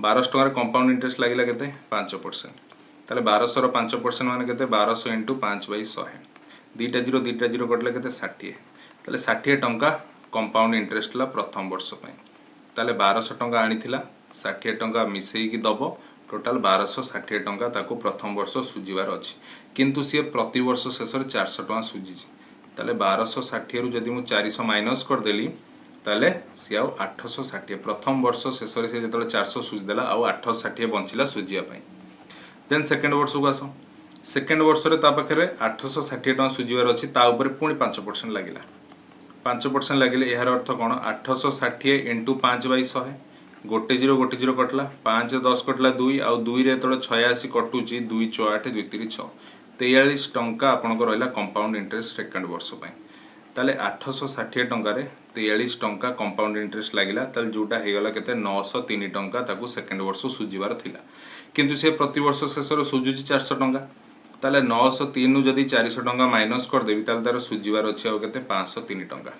S1: 1200 टंकार कंपाउंड इंटरेस्ट लगे के 5% ताले 1200 5% माने के 1200 इंटू 5/100 2टा 0 कटले के 60 ताले 60 टंका कंपाउंड इंटरेस्ट ला प्रथम वर्ष ताले 1200 टंका आनी 60 टंका मिसेकी दब टोटाल 1260 टंका ताको प्रथम वर्ष सुझीबार अच्छी किंतु सी प्रति वर्ष शेष 400 टंका सुझी ताले 1260 रु जदि मु 400 माइनस करदेली ताले सी आउ 860 प्रथम वर्ष शेष से जो 400 सुझीदेला आउ 860 बंचला सुझापी देन सेकेंड वर्ष को आस सेकेंड वर्ष रे ता पाखरे 860 टंका सुझीबार अच्छी पुणी 5% लगिला 5% लगिले यार अर्थ कौन 860 इंटू 5/100 गोटे जीरो कटला 5 10 कटला 2 आउ 2 रे तो 86 कटुची 2 4 8 2 3 6 43 टंका आपनकर रहिला कंपाउंड इंटरेस्ट सेकेंड वर्ष ताले 860 टंकार 43 टंका कंपाउंड इंटरेस्ट लगिला ताले जोटा हेगला केते 903 टंका ताकू सेकेंड वर्ष सुझीबार थिला किंतु से प्रति वर्ष शेष सुझुची 400 टंका ताले 903 रु जदि 400 टंका माइनस कर देबी ताले तार सुझीबार अछि आ केते 503 टंका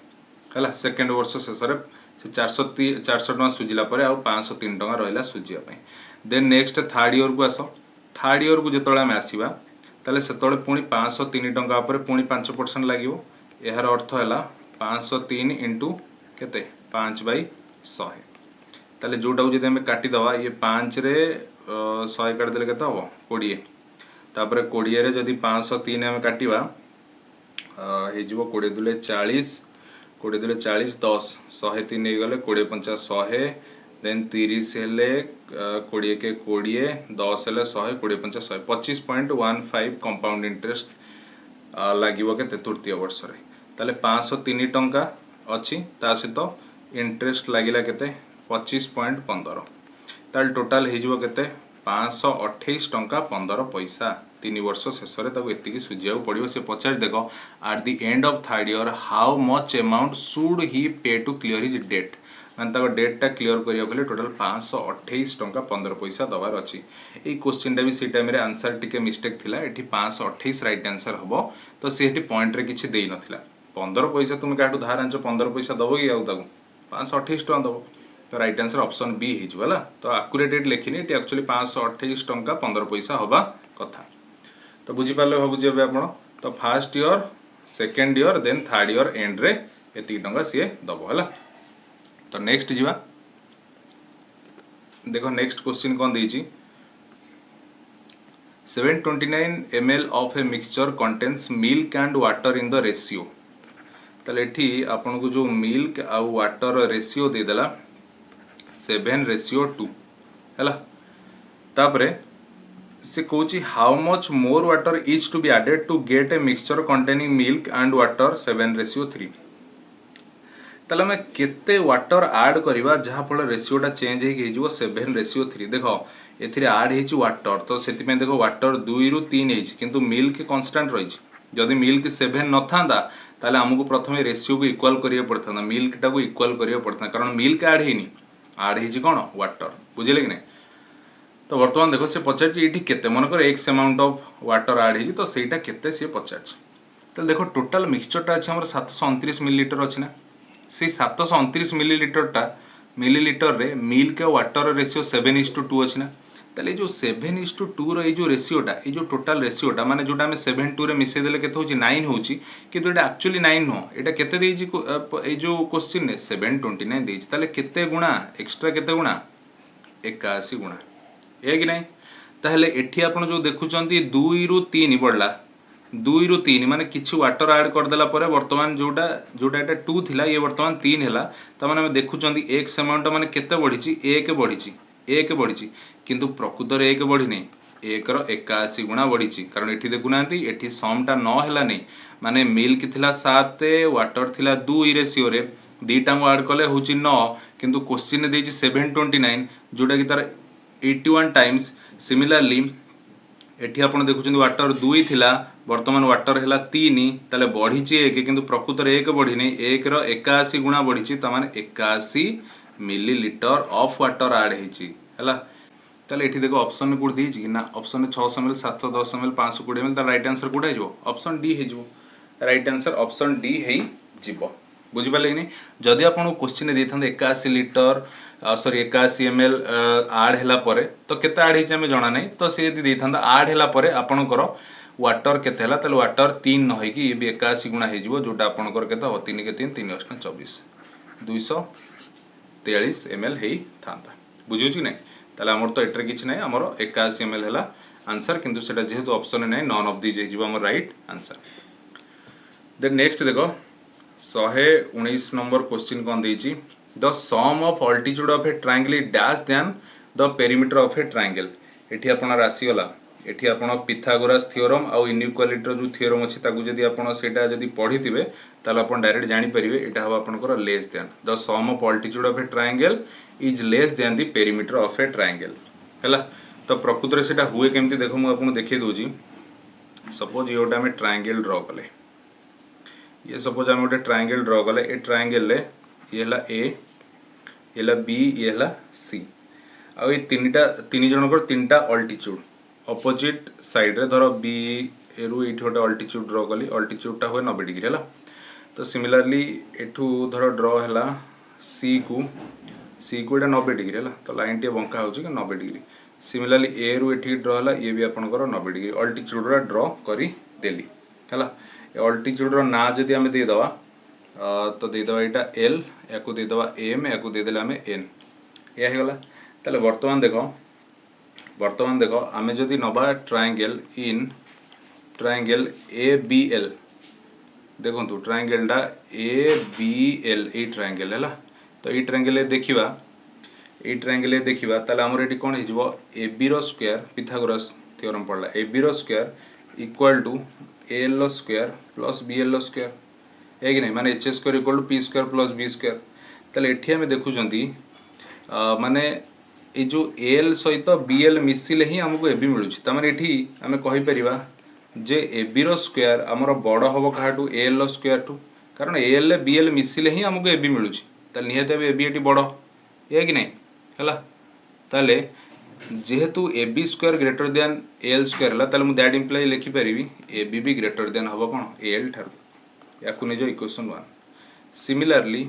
S1: हला सेकेंड वर्ष शेष से 400 टंका सुझिला परे आ 503 टंका रहिला सुझिया पई देन नेक्स्ट थर्ड ईयर को आस थर्ड ईयर को जो आम आसवा ताले से पुणी 503 टंका पर पुणी 5% लगे यार अर्थ है 503 इंटू केते 5/100 ताले जोटा को जब काटिदवा ये 5 रे 100 काटिदेले केते हम 20 तापर 20 रे जदि 503 आम काटिबा हो 20 दुले 40 20 दुले 40 10 103 गले 20 5 100 देन 30 हेले 20 के 20 10 हेले 100 20 5 100 25.15 कंपाउंड इंटरेस्ट लगे के तृतीय वर्ष रे ताले 503 टंका अच्छी ता सहित इंटरेस्ट लगिला के 25.15 ताले टोटाल हो के 528 टंका 15 पैसा 3 वर्ष शेष एति सुझा पड़ो से पचार देख eight the end of third year how much amount should he pay to clear his date माने डेटा क्लियर करिया टोटाल 528 टंका 15 पैसा दबार अच्छी ये क्वेश्चन भी से टाइम आंसर टिके मिस्टेक थिला एठी 528 राइट आंसर हम तो सी पॉइंट रे किछि देई नथिला 15 पैसा तुम क्या धार आंच 15 पैसा दब कि 528 टका दब तो राइट आंसर ऑप्शन बी है तो आकुरेट डेट लिखिनी ये एक्चुअली 528 टंका 15 पैसा हवा कथा तो बुझीपारे भावुँ आप तो first year second year then third year end रे एति टंका सी दब है तो नेक्स्ट जीवा देखो नेक्स्ट क्वेश्चन कौन देछि 729 ml of a mixture contains milk and water in the ratio ताले एठी आपन को जो मिल्क आ वाटर रेशियो दे देला 7:2 हैला तापरे से कहूँ how much more water is to be added to get a mixture containing milk and water 7:3 ताले मैं केते वाटर ऐड करवा जहाँ फल रेशियोटा चेंज हो 7:3 देख ए आड हो वाटर तो से देखो वाटर 2 ରୁ 3 किंतु मिल्क कांस्टेंट रही जदि मिल्क 7 न था ताले आमको प्रथम रेशियो को इक्वाल करिया पड़ता मिल्क टाको इक्वाल करिया पड़ता कारण मिल्क ऐड होनी ऐड हो कौन वाटर बुझे कि नहीं तो बर्तमान देखो से पचार ये केते मनकर x amount of water add हो तो सहीटा केते सी पचार तो देखो टोटाल मिक्सचरटा अच्छे आम 729 मिलीलीटर अच्छी ना से 729 मिलीलीटर रे मिल्क और वाटर रेशियो 7:2 अच्छी ना ताले जो 7:2 रो जो रेशियोटा ये जो टोटाल रेशियोटा माने जोटा आम 7:2 रे मिसई देले केते होची 9 होची किंतु एटा एक्चुअली 9 नो एटा केते देइची ए जो क्वेश्चन ने 729 देइची ताले केते गुणा एक्स्ट्रा केते गुणा 81 गुणा ए कि नहीं ताहले एठी आपण जो देखुचंती 2 ରୁ 3 बढ़ला 2 ରୁ 3 माने किछि वाटर ऐड कर देला परे वर्तमान जोटा जोटा एटा 2 थिला ये वर्तमान 3 हैला त माने हम देखुचंती एक्स अमाउंट माने केते बढ़िची 1 बढ़िची किंतु प्रकृत रे 1 बढ़ी नहीं 1 रो 81 गुणा बढ़ी कारण एठी देखुना एठी समटा 9 हैला नहीं माने मिल्क थिला 7 वाटर थिला 2 रेशियो रे दीटा ऐड कले होची 9 किंतु क्वेश्चन देइची 729 जोटा कि तार 81 टाइम्स सिमिलरली एठी आपण देखुचंदी वाटर 2 थिला वर्तमान वाटर हैला 3 ताले बढ़ी 1 किंतु प्रकृत रे 1 बढ़ी नहीं 1 रो 81 गुणा बढ़ी तामाने 81 मिलीलीटर ऑफ वाटर ऐड होइची हैला ताले एठी देखो ऑप्शन कोड देइची कि ना ऑप्शन 600 ml 710 ml 520 ml तार राइट आंसर कोड आइजो ऑप्शन डी हेजो राइट आंसर ऑप्शन डी हेई जिवो बुझि पाले कि जदि आपण क्वेश्चन दे थांदे 81 लीटर सॉरी 81 ml ऐड हैला परे तो केते ऐड हेची हमें जाना नहीं तो से यदि दे थांदा ऐड हैला परे आपणकर वाटर केते हैला ताले वाटर 3 न होई कि ये भी 81 गुणा हे जिवो जोटा आपणकर केते हो 3 के 3 3 8 24 243 ml हे थांता बुझियो कि नहीं ताले हमर तो एटर किछ नहीं हमर 81 ml हैला आंसर किंतु सेटा जेहेतु ऑप्शन नहीं नॉन ऑफ दीज हे हमर राइट आंसर देन नेक्स्ट देखो 119 नंबर क्वेश्चन कौन देइची the sum of altitude of a triangle is dash then the perimeter of a triangle एठी आपण राशि गला एठी आपण पिथागोरस थ्योरम आ इनइक्वालिटी जो थ्योरम अछि ताकू जदी आपण सेटा जदी पढिथिबे ताले आपण डायरेक्ट जानि परिबे एटा हबा आपनकर less than the sum of altitude of a triangle is less than the perimeter of a triangle हैला तो प्रकृत रे सेटा हुए केमती देखो मु आपन देखै दोजी सपोज योटा में ट्रायंगल ड्रा कले ये सपोज हम गोटे ट्रायंगल ड्रा कले ए ट्रायंगल रे ये हला ए ये हला बी ये हला सी आ ये तीन जनकर तीनटा अल्टीट्यूड अपोजिट साइड रे धरो बी रु ये गोटे अल्टीट्यूड ड्रा कली अल्टीट्यूडटा हुए 90 डिग्री है तो सिमिलरली एठू धरो ड्रा है सी को एटा 90 डिग्री है तो लाइन टे बंका हो 90 डिग्री सिमिलरली ए रु एठी ड्र हला ये भी आपनकर 90 डिग्री अल्टीट्यूड रा ड्र करी देली हला अल्टीट्यूड रो ना जदि हमें दे दवा तो दे दवा एटा एल याकू दे दवा एम याकू दे देला हमें एन या हे गला ताले वर्तमान देखो आमे जदि नबा triangle in triangle A B L देखो ट्रायंगल टा ए बी एल ए ट्रायंगल है तो ये ट्रायंगल देखा ताले आमर ये कौन हो ए बी रो स्क्वायर पिथागोरस थ्योरम पड़ला ए बी रो square equal to A L रो स्क्वायर प्लस बी एल रो स्क्वायर है कि नहीं माने H square equal to P square plus B square ताले एठी हमें देखुचंती माने ये जो एल सहित बी एल मिसिले ही आमको ए बी मिलूँ तमाने एठी आमे कहि परिबा जे ए बी रो स्क्वायर आमर बड़ हम क्या ए एल रो स्क्वायर टू कारण ए एल बी एल मिसिले ही आमको ए बी मिलूँ ताले निहाती ए बी एटी बड़ है कि नहीं है ताले जेहेतु A B square greater than A L square है ताले मु दैट इंप्लाई लिखि परिबी ए बी भी ग्रेटर देन हम कौन ए एल ठारू याकू निजो इक्वेशन 1 सिमिलरली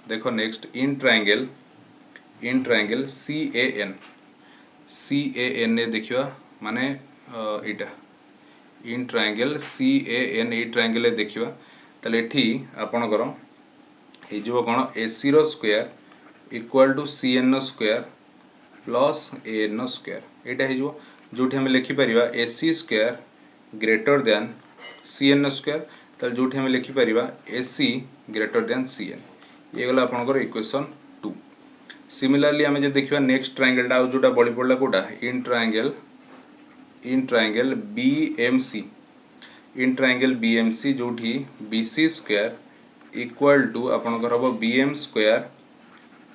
S1: देखो next in triangle C A N A देखिवा माने इटा in triangle C A N A triangle देखिवा ताले एठी आपनकर हे जिवो कोन ए सी रो square equal to C N रो स्क्वायर प्लस ए एन रो स्क्वायर एटा हे जिवो जोठी हम लिखि परिबा A C square greater than C N रो स्क्वायर ताले जोठी हम लिखि परिबा A C greater than C N ये गला आपनकर इक्वेशन 2 सिमिलरली आमे जे देखिबा नेक्स्ट ट्रायंगल टा जोटा बड़ी पड़ला कोटा इन ट्रायंगल बीएमसी जोठी बीसी स्क्वायर इक्वल टू आपनकर हबो BM square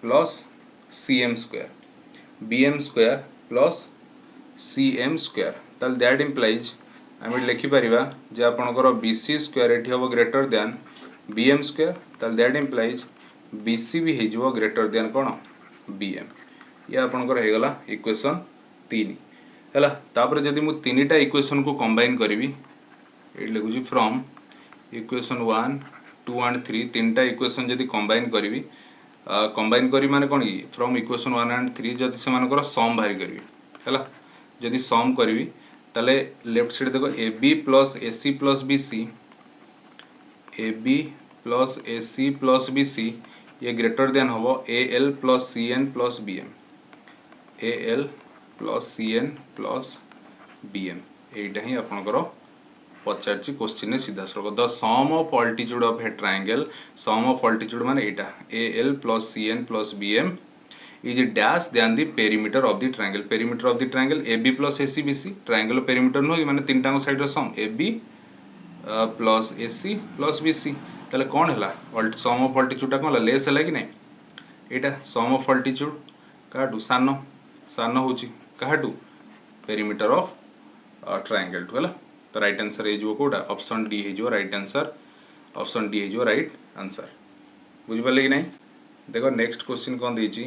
S1: plus CM square plus CM square ताल दैट इंप्लाइज आमे लिखि परिबा जे आपनकर बीसी स्क्वायर एठी हबो ग्रेटर देन बीएम स्क्वायर ताल दैट इंप्लाइज बीसी भी हे जिवो ग्रेटर देन कोन बीएम ये आपनकर हे गला इक्वेशन 3 हैला तापर जदि मु तीनटा इक्वेशन को कंबाइन करिवि ए लिखुची फ्रॉम इक्वेशन 1 2 एंड 3 तीनटा इक्वेशन जदि कंबाइन करिवि कंबाइन करी माने कोन की फ्रॉम इक्वेशन 1 एंड 3 जदि से मानकर सम बाहर करिवि हैला जदि सम करिवि ताले लेफ्ट साइड देखो AB plus AC plus BC AB plus AC plus BC ये ग्रेटर देन हम AL plus CN plus BM AL plus CN plus BM एटा ही आपनकर पचारची क्वेश्चन ने सीधा sir the sum of altitude of a triangle sum of altitude माने एटा AL plus CN plus BM is dash then the perimeter of the triangle AB plus AC BC triangle perimeter no माने तीनटा side रो सम AB plus AC plus BC ताले कौन है सम of altitude कौन less है कि नहीं एटा सम ऑफ अल्टीट्यूड काटू सान होची काटू पेरीमीटर ऑफ ट्रायंगल टू है तो राइट आंसर हे जो कोटा ऑप्शन डी हे जो राइट आंसर ऑप्शन डी हे जो राइट आंसर बुझ पाले कि नहीं देखो नेक्स्ट क्वेश्चन कौन देची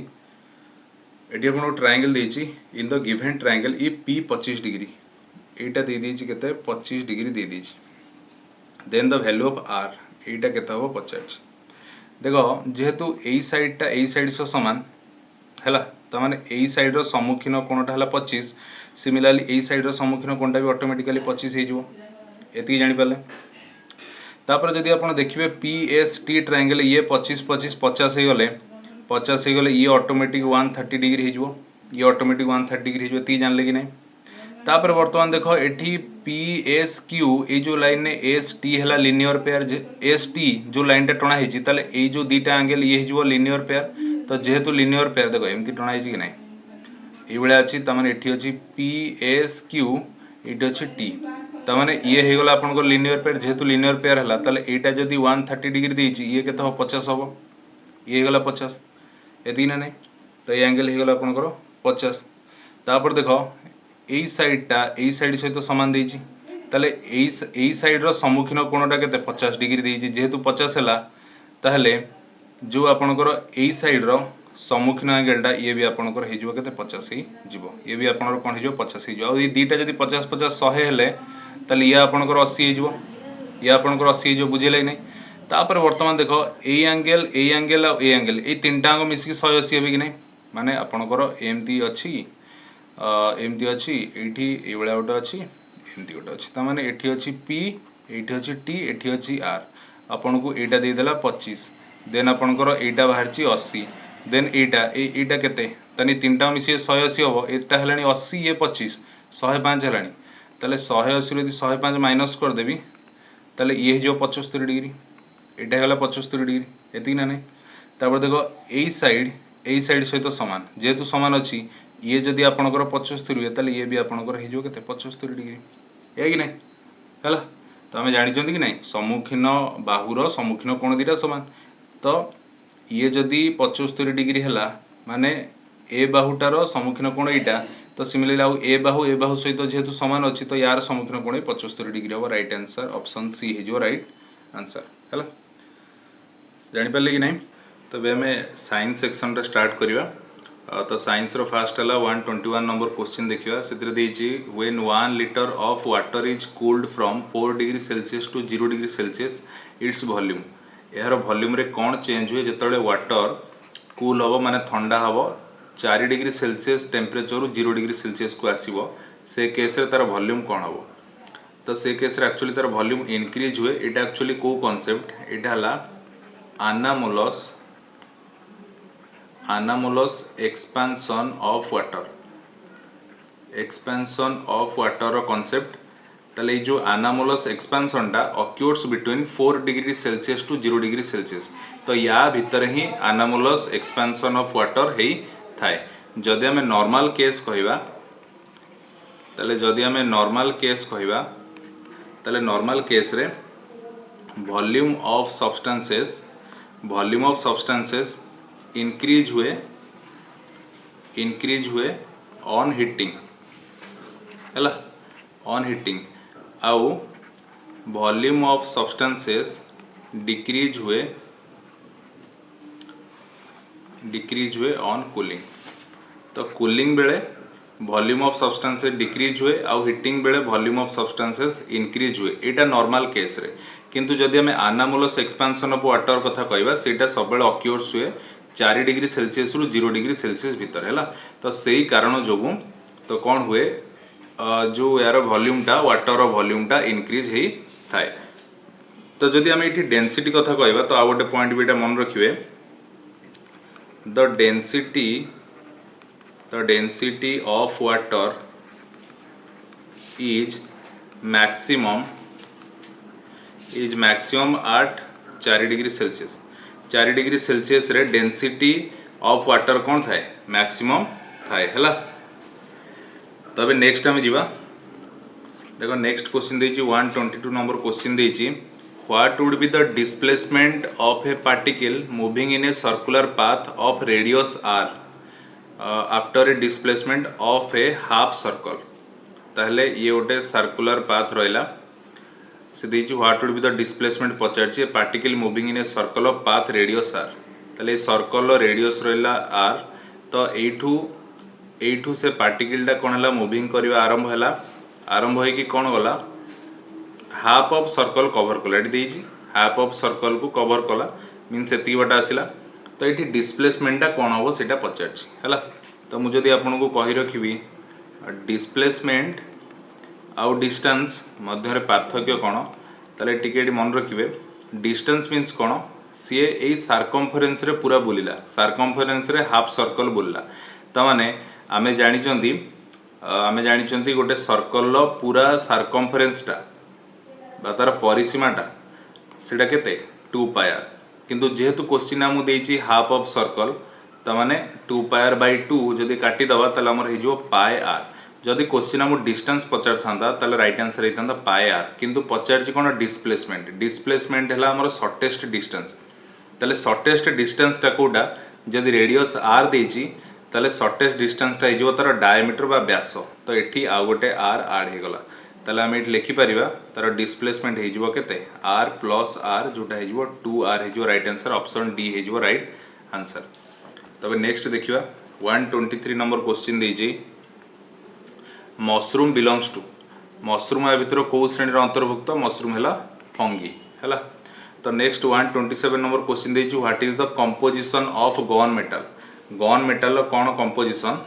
S1: एटी अपन ट्रायंगल देची इन द गिवन ट्रायंगल ई P 25 डिग्री एटा दे देची केते 25 डिग्री दे देची then the value of R एटा केता हो 50 देखो जेहेतु एई साइड सो समान हैला त माने एई साइड रो सम्मुखीन कोणटा हला 25 सिमिलरली एई साइड रो सम्मुखीन कोणटा भी ऑटोमेटिकली 25 हे जो एती जानि पाले तापर जदि आपण देखिबे PST ट्रायंगल ये 25 25 50 हे गले ये ऑटोमेटिक 130 डिग्री हे जो ये ऑटोमेटिक 130 डिग्री हे जो एती जानले कि नहीं तापर वर्तमान देखो एठी PSQ ए जो लाइन ने ST हला लिनियर पेयर ST जो लाइन टा टणा हेची ताले ए जो दीटा एंगल ये हेजो लिनियर पेयर तो जेहेतु लिनियर पेयर देखो एमती टणा हेची कि नहीं ए बळे अछि त माने एठी अछि PSQ एठी अछि T त माने ये हे गला आपन को लिनियर पेयर जेहेतु लिनियर पेयर हला ताले एटा जदी 130 डिग्री देची ये केते हो 50 होबो ये गला 50 एती ना नहीं तो ये एंगल हे गला आपन को 50 तापर देखो एई साइड सहित समान देची ताले एई साइड रो सम्मुखीन कोणटा केते 50 डिग्री देची जेहेतु 50 हला ताहले जो आपनकर एई साइड रो सम्मुखीन एंगलटा ये भी आपनकर हे जिवो केते 50 ही जिवो ये भी आपनकर कोन हे जिवो 50 ही जिवो आ दीटा जदी 50 50 100 हेले ताले या आपनकर 80 हे जिवो या आपनकर 80 हे जिवो बुझिले नै तापर वर्तमान देखो एई angle uh AE angle A तीनटा अंग मिसी 180 हेबे कि नै माने आपनकर एमती अछि एमती अच्छी ये भाया गोटे अच्छी एमती गोटे अच्छी ताने ये अच्छी पी ये अच्छी टी ये अच्छी आर आपन को यहाँ देदेला 25 देन आपंकर यहाँ बाहर 80 देन यहाँ केते तानी तीनटा मिसी 180 हम यहाँ है 80 ये 25 105 है ताले 180 यदि 105 माइनस करदेवी ताले ये जो 75 डिग्री यहाँ गला 75 डिग्री एति ना नहीं तापर देखो यही साइड सहित सामान जेहेतु सामान अच्छी ये जदि आपंकर 75 हुए ताले ये भी आपंकर हो के 75 डिग्री है कि नहीं है तो आम जानते कि नहीं सम्मुखीन बाहुर सम्मुखीन कोण दीटा सामान तो ये जदि 75 डिग्री है माने ए बाहुटार सम्मुखीन कोण यहाँ तो सिमिलरली आउ ए बाहु सहित जेहेतु सामान अच्छी तो यार सम्मुखीन कोण 75 डिग्री हम राइट आंसर ऑप्शन सी हो राइट आंसर है जापारे कि नहीं तो आम साइंस सेक्शन रे स्टार्ट करवा तो साइंस रो फास्ट है 121 नंबर क्वेश्चन देखा से when 1 litre of water is cooled from 4 degree Celsius to 0 degree Celsius its volume यार वॉल्यूम रे कौन चेंज हुए जो वाटर कूल हम माने ठंडा हम 4 degree Celsius temperature 0 degree Celsius को आसो से केस रे तार वॉल्यूम कौन हम तो से केस रे एक्चुअली तार वॉल्यूम इंक्रीज हुए यहाँ एक्चुअली को कॉन्सेप्ट यहाँ anomalous expansion of water concept ताले जो अनामोलस एक्सपेंशन टा occurs between 4 degree Celsius to 0 degree Celsius तो या भितर ही अनामोलस एक्सपेंशन ऑफ वाटर है थाए जदि आम नॉर्मल केस कहवा ताले जदि आम नॉर्मल केस कहवा ताले नॉर्मल केस रे वॉल्यूम ऑफ सब्सटेंसेस इंक्रीज हुए ऑन हीटिंग है ऑन हीटिंग आउ वॉल्यूम ऑफ सब्सटेंसेस डिक्रीज हुए ऑन कूलिंग तो कूलिंग बेले वॉल्यूम ऑफ सब्सटेंसेस डिक्रीज हुए आउ हीटिंग बेले वॉल्यूम ऑफ सब्सटेंसेस इंक्रीज हुए यहाँ नॉर्मल केस रे किंतु जदि आम अनामोलस एक्सपेंशन ऑफ वाटर कथा कहवा सेटा सब ऑक्यूर्स हुए 4 डिग्री सेल्सियस रु 0 डिग्री सेल्सियस भितर है तो सही कारण जो तो कौन हुए जो यार वॉल्यूमटा वाटर वॉल्यूमटा इंक्रीज ही थाए तो जदि आम ये डेंसिटी कथा कहवा तो आउ गोटे पॉइंट भी मन रखिए the density of water is maximum at 4 degree Celsius 4 degree Celsius रे डेंसिटी ऑफ वाटर कौन थाए मैक्सिमम थाए है तबे नेक्स्ट आम जीवा देखो नेक्स्ट क्वेश्चन देछि 122 नंबर क्वेश्चन देछि what would be the displacement of a particle moving in a circular path of radius R after a displacement of a half circle ताहले ये गोटे सर्कुलर पाथ रहिला से देछि what would be the displacement पचार particle moving in a circle of path radius R ताले circle radius रहिला R तो एठू से पार्टिकलटा कौन है मूविंग करवा आरंभ होगी कौन गला हाफ ऑफ सर्कल कवर कला ये हाफ ऑफ सर्कल को कवर कला मीन्स एति बाटा आसला तो ये डिस्प्लेसमेंटा कौन हम से पचार तो मुझे आपन को कही रखी डिस्प्लेसमेंट आउ डिस्टेंस मध्य पार्थक्य कौन ताले टिके मन रखिए डिस्टेंस मीन्स कौन सी यही सार्कमफरेन्स रे पूरा बुलिला सार्कमफरेन्स रे हाफ सर्कल बुलिला तो माने आमे जानिचंती गोटे सर्कल पूरा सार्कमफरेन्सटा बा तार परिसीमाटा सेटा केते 2 पायर किंतु जेहेतु क्वेश्चन आमु देछि हाफ ऑफ सर्कल तो माने 2 पायर बाय 2 जदि काटी दबा ताले हमर हे जो पाई आर जदि क्वेश्चन आमु डिस्टेंस पचार थांदा ताले राइट आंसर हेतांदा पाई आर किंतु पचारछि कोन डिस्प्लेसमेंट हला हमर शॉर्टेस्ट डिस्टेंस ताले शॉर्टेस्ट डिस्टेंसटा कोडा जदि रेडियस आर देछि ताले शॉर्टेस्ट डिस्टेंसटा हो तार डायमीटर बा व्यास तो एठी आउ गोटे आर आड हो गला ताले आम ये लिखिपर तार डिस्प्लेसमेंट हो केते आर प्लस आर जोटा हो 2r हो राइट आंसर ऑप्शन डी हो राइट आंसर तब नेक्स्ट देखिए 123 नंबर क्वेश्चन देजी मशरूम बिलोंग्स टू मशरूम या भितर कौ श्रेणी अंतर्भुक्त मशरूम है फंगी है तो नेक्स्ट 127 नंबर क्वेश्चन देजी what is the composition of gun metal कौन कंपोजिशन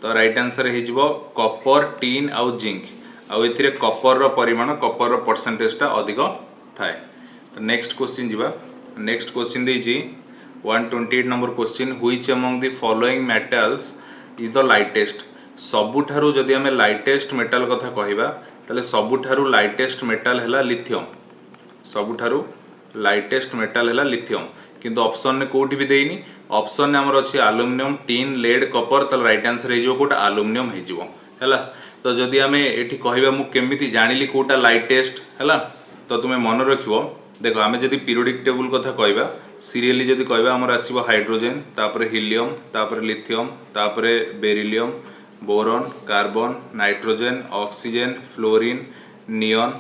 S1: तो राइट आंसर हो कपर टीन आउ जिंक आउ एथिरे कपर रो परिमाण कपर रो परसेंटेजटा अधिक थाए। तो नेक्स्ट क्वेश्चन जीवा। नेक्स्ट क्वेश्चन देछि 128 number question which among the following metals is the lightest. सबुठारु जदि आमे लाइटेस्ट मेटल कथा कहबा ताले सबुठारु लाइटेस्ट मेटल हैला लिथियम। सबुठारु लाइटेस्ट मेटल हैला लिथियम किंतु ऑप्शन ने कोठी भी देइनी। ऑप्शन ने हमर अछि एल्युमिनियम टिन लेड कपर ताले राइट आंसर हे जो कोटा एल्युमिनियम हे जिवो हैला। तो जदि आमे एठी कहबा मु केमिति जानिली कोटा लाइटेस्ट हैला तो तुमे मन रखिवो। देखो आमे जदि पीरियोडिक टेबल कथा कहबा सीरियली जदि कहबा हमर आसीबो हाइड्रोजन तापर हीलियम तापर लिथियम तापर beryllium boron carbon nitrogen oxygen fluorine neon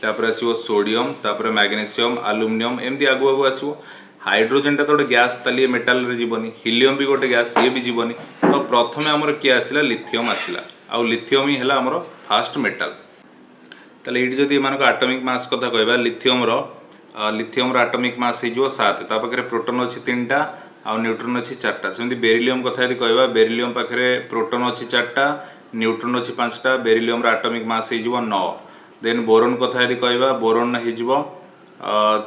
S1: तापर आसीबो सोडियम तापर मैग्नीशियम एल्युमिनियम एमती आगु आगु आसीबो। हाइड्रोजन टा तो गोटे गैस ताली मेटाल रे जीवनी हीलियम भी गोटे गैस ये भी जीवनी। तो प्रथमे हमर के आसिला लिथियम आसिला आउ लिथियम ही हैला हमर फास्ट मेटाल। ताले एठी जदि मानको एटॉमिक मास कथा कहबा लिथियम रो एटॉमिक मास हे जो 7 ता पाखरे प्रोटॉन अछि 3टा आउ न्यूट्रॉन अछि 4टा। सेमति बेरिलियम कथा यदि कहबा बेरिलियम पाखरे प्रोटॉन अछि 4टा न्यूट्रॉन अछि 5टा बेरिलियम रो एटॉमिक मास हे जो 9। देन बोरॉन कथा यदि कहबा बोरॉन हे जो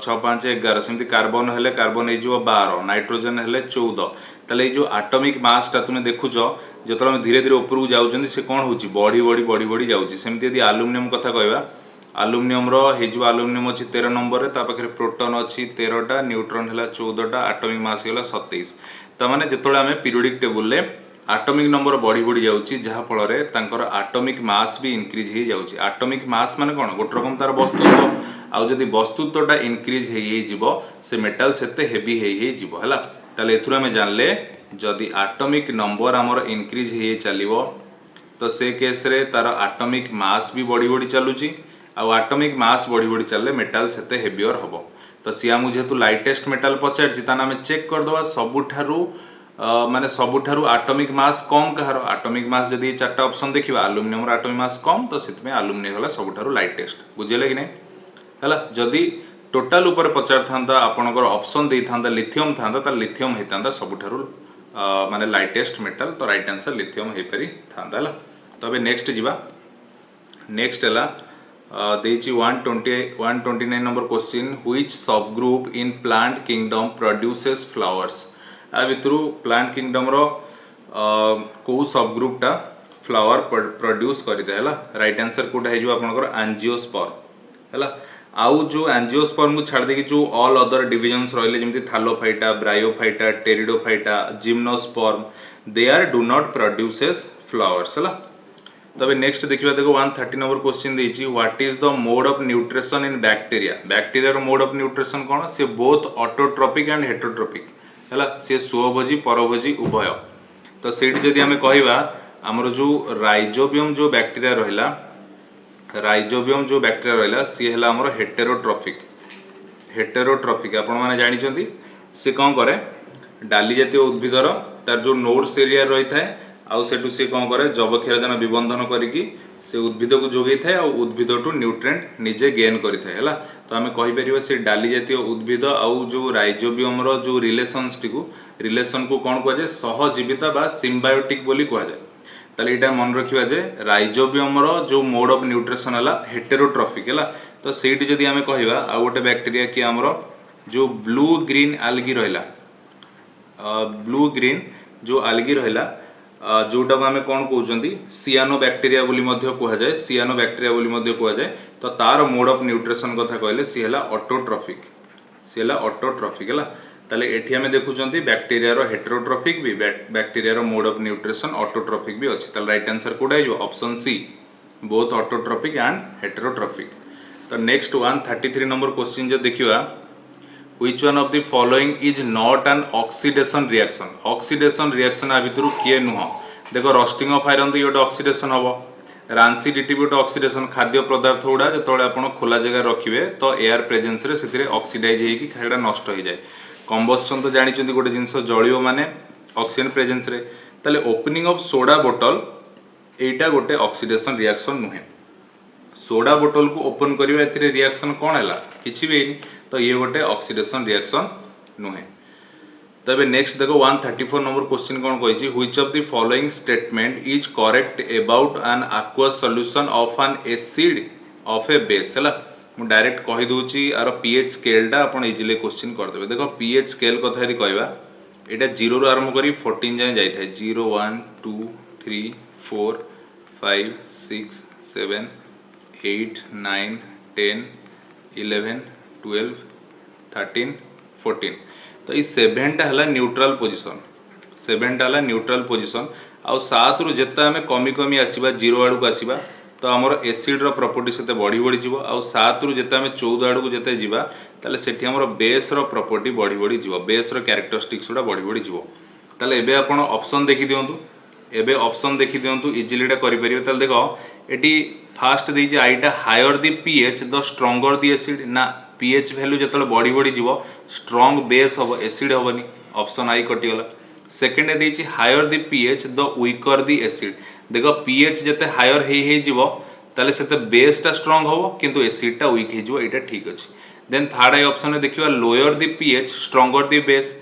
S1: 6 5 11 सेमति कार्बन हेले कार्बन हे जो 12 नाइट्रोजन हेले 14। ताले जो एटॉमिक मास ता तुमे देखुचो जतरा हम धीरे धीरे ऊपर को जाउचंदी से कोन होची बढ़ी बढ़ी बढ़ी बढ़ी जाउची। सेमति यदि एल्युमिनियम कथा कहबा एल्युमिनियम रो हे जो एल्युमिनियम अछि 13 नंबर रे ता पाखरे प्रोटॉन अछि 13टा न्यूट्रॉन हेला 14टा एटॉमिक मास हेला 27। त माने जेतोळे हमें पीरियोडिक टेबल ले एटॉमिक नंबर बढ़ी बढ़ी जाउची जहा फल रे तांकर एटॉमिक मास भी इंक्रीज हे जाउची। एटॉमिक मास माने कोन गोट रकम तार वस्तुत्व आउ जदि वस्तुत्वटा इंक्रीज हे जिवो से मेटल सेते हेवी हे जिवो हैला। ताले एथुरा में जानले जदि एटॉमिक नंबर हमर इंक्रीज हे चलिवो तो से केस रे तार एटॉमिक मास भी बढ़ी बढ़ी चलुची आउ एटॉमिक मास बढ़ी बढ़ी चलले मेटल सेते हेवियर हबो। तो सिया मुझे तो लाइटेस्ट मेटल पचारछि ताना में चेक कर दवा सबुठारु माने सबुठारु एटॉमिक मास कम कहार एटॉमिक मास जदि चारटा ऑप्शन देखिबा एल्युमिनियम रो एटॉमिक मास कम तो सेतमे एल्युमिनियम होला सबुठारु लाइटेस्ट बुझिले कि नै हैला। जदि टोटल ऊपर पचार थांदा आपनकर ऑप्शन दे थांदा लिथियम थांदा त लिथियम हेतांदा सबुठारु माने लाइटेस्ट मेटल तो राइट आंसर लिथियम हे परि थांदा हैला। तबे नेक्स्ट जिबा। नेक्स्ट हैला देछि 129 number question which sub group in plant kingdom produces flowers. आ भितरु प्लांट किंगडम रो को सब ग्रुप टा फ्लावर प्रोड्यूस करिते हैला। राइट आंसर कोटा हे जो आपनकर एंजियोस्पर्म हैला। आउ जो एंजियोस्पर्म को छाड़ देकी जो ऑल अदर डिविजन्स रहले जेमति thallophyta bryophyta pteridophyta gymnosperm they are do not produces flowers हैला। तबे नेक्स्ट देखिबा देखो 130 नंबर क्वेश्चन देछि what is the mode of nutrition in bacteria. Bacteria रो मोड ऑफ न्यूट्रिशन कोन से बोथ ऑटोट्रोपिक एंड हेटेरोट्रोपिक हैला। से स्वभोजी परभोजी उभय। तो सेठी जदि हमें कहबा हमर जो राइजोबियम जो बैक्टीरिया रहला राइजोबियम जो बैक्टीरिया रहला सी हैला हमर हेटेरोट्रोपिक। हेटेरोट्रोपिक आपण माने जानि चंदी से कोन करे डाली जातीय उद्भिदर तार जो नोड्स एरिया रही थाए आउ सेटू से कौन करे जबक्षारजान विबंधन करिकी से उद्भिद को जोगई थाए और उद्भिद टू न्यूट्रिएंट निजे गेन करि थाए हैला। तो आमे कहि परिबा से डाली जातीय उद्भिद आउ जो राइजोबियम रो जो रिलेशन को कौन कह जाय सहजीविता बा सिम्बायोटिक बोली कह जाय। ताले एटा मन रखिबा जे राइजोबियम रो जो मोड ऑफ न्यूट्रिशन हला हेटेरोट्रोपिक हैला। तो सेठी जदी आमे कहिबा आ गोटे बैक्टीरिया कि हमरो जो ब्लू ग्रीन एल्गी रहला ब्लू ग्रीन जो एल्गी रहला जोटा आम कौन कहते सियानो बैक्टीरिया बोली कह जाए सियानो बैक्टीरिया बोली कह जाए। तो तार मोड ऑफ न्यूट्रिशन कथा कहले सी है ऑटोट्रोपिक है। ताले एठी हमें देखुचंती बैक्टीरिया रो हेटेरोट्रोपिक भी बैक्टीरिया रो मोड ऑफ न्यूट्रिशन ऑटोट्रोपिक भी अछि। ताले राइट आंसर कोडा है option C both autotrophic and heterotrophic. तो नेक्स्ट 133 नंबर क्वेश्चन जो देखिबा which one of the following is not an oxidation reaction. Oxidation reaction आ भितरु किए नुह देखो रस्टिंग ऑफ आयरन तो ये ऑक्सीडेशन हम रांसिडिटी भी गोटे ऑक्सीडेशन खाद्य पदार्थ गुड़ा जो आप खोला जगह रखिए तो एयर प्रेजेंस रे से ऑक्सीडाइज होगी खाड़ा नष्ट हो जाए। कंबस्टन तो जानते गोटे जिनस जलियो माने ऑक्सीजन प्रेजेंस रे ताले ओपनिंग ऑफ सोडा बोतल एटा गोटे ऑक्सीडेशन रिएक्शन नुहे। सोडा बोतल को ओपन करवा ए रिएक्शन कौन है किसी भी तो ये गोटे ऑक्सीडेशन रिएक्शन नुहे। तबे नेक्स्ट देखो 134 नंबर क्वेश्चन कौन कही which of the following statement is correct about an aqueous solution of N acid of A base है मु डायरेक्ट कही दूची आर पीएच स्केलटा आप इजिली क्वेश्चन करदे देखो पीएच स्केल कथा यदि कहवा यहाँ 0 रू आरंभ करी 14 जाए जाए 0 1 2 3 4 5 6 7 8 9 10 11 12 13 14 तो ये 7टा है न्यूट्रल पोजिशन 7टा है न्यूट्रल पोजिशन आउ 7 रु जिते आम कमी कमी आसवा 0 आड़ को आसवा तो आमर एसिड्र प्रॉपर्टी से बढ़ी बढ़ी जीव आउ 7 रु जिते आम 14 आड़ को जिते जीवा ताले सेठी आमर बेस्र प्रॉपर्टी बढ़ी बढ़ी जीव बेस्र कैरेक्टरिस्टिक्स गुड़ा बढ़ी बढ़ी जीव ताले एबे आपण ऑप्शन देखि दियंतु एबे ऑप्शन देखि दियंतु इजिली एटा करि परिबे ताले देखो एटी फास्ट देइजे आईटा higher the pH the stronger the acid ना पीएच वैल्यू जतले बढ़ी बढ़ी जीव स्ट्रॉन्ग बेस हम एसिड हेनी ऑप्शन आई कटिगला सेकेंड देइछि higher the pH the weaker the acid देखो पीएच जते हायर हे जीव ताले सेते बेसटा स्ट्रॉन्ग हो किंतु एसिडटा वीक हे जीव एटा ठीक अछि देन थर्ड आई ऑप्शन में देखिबा lower the pH stronger the base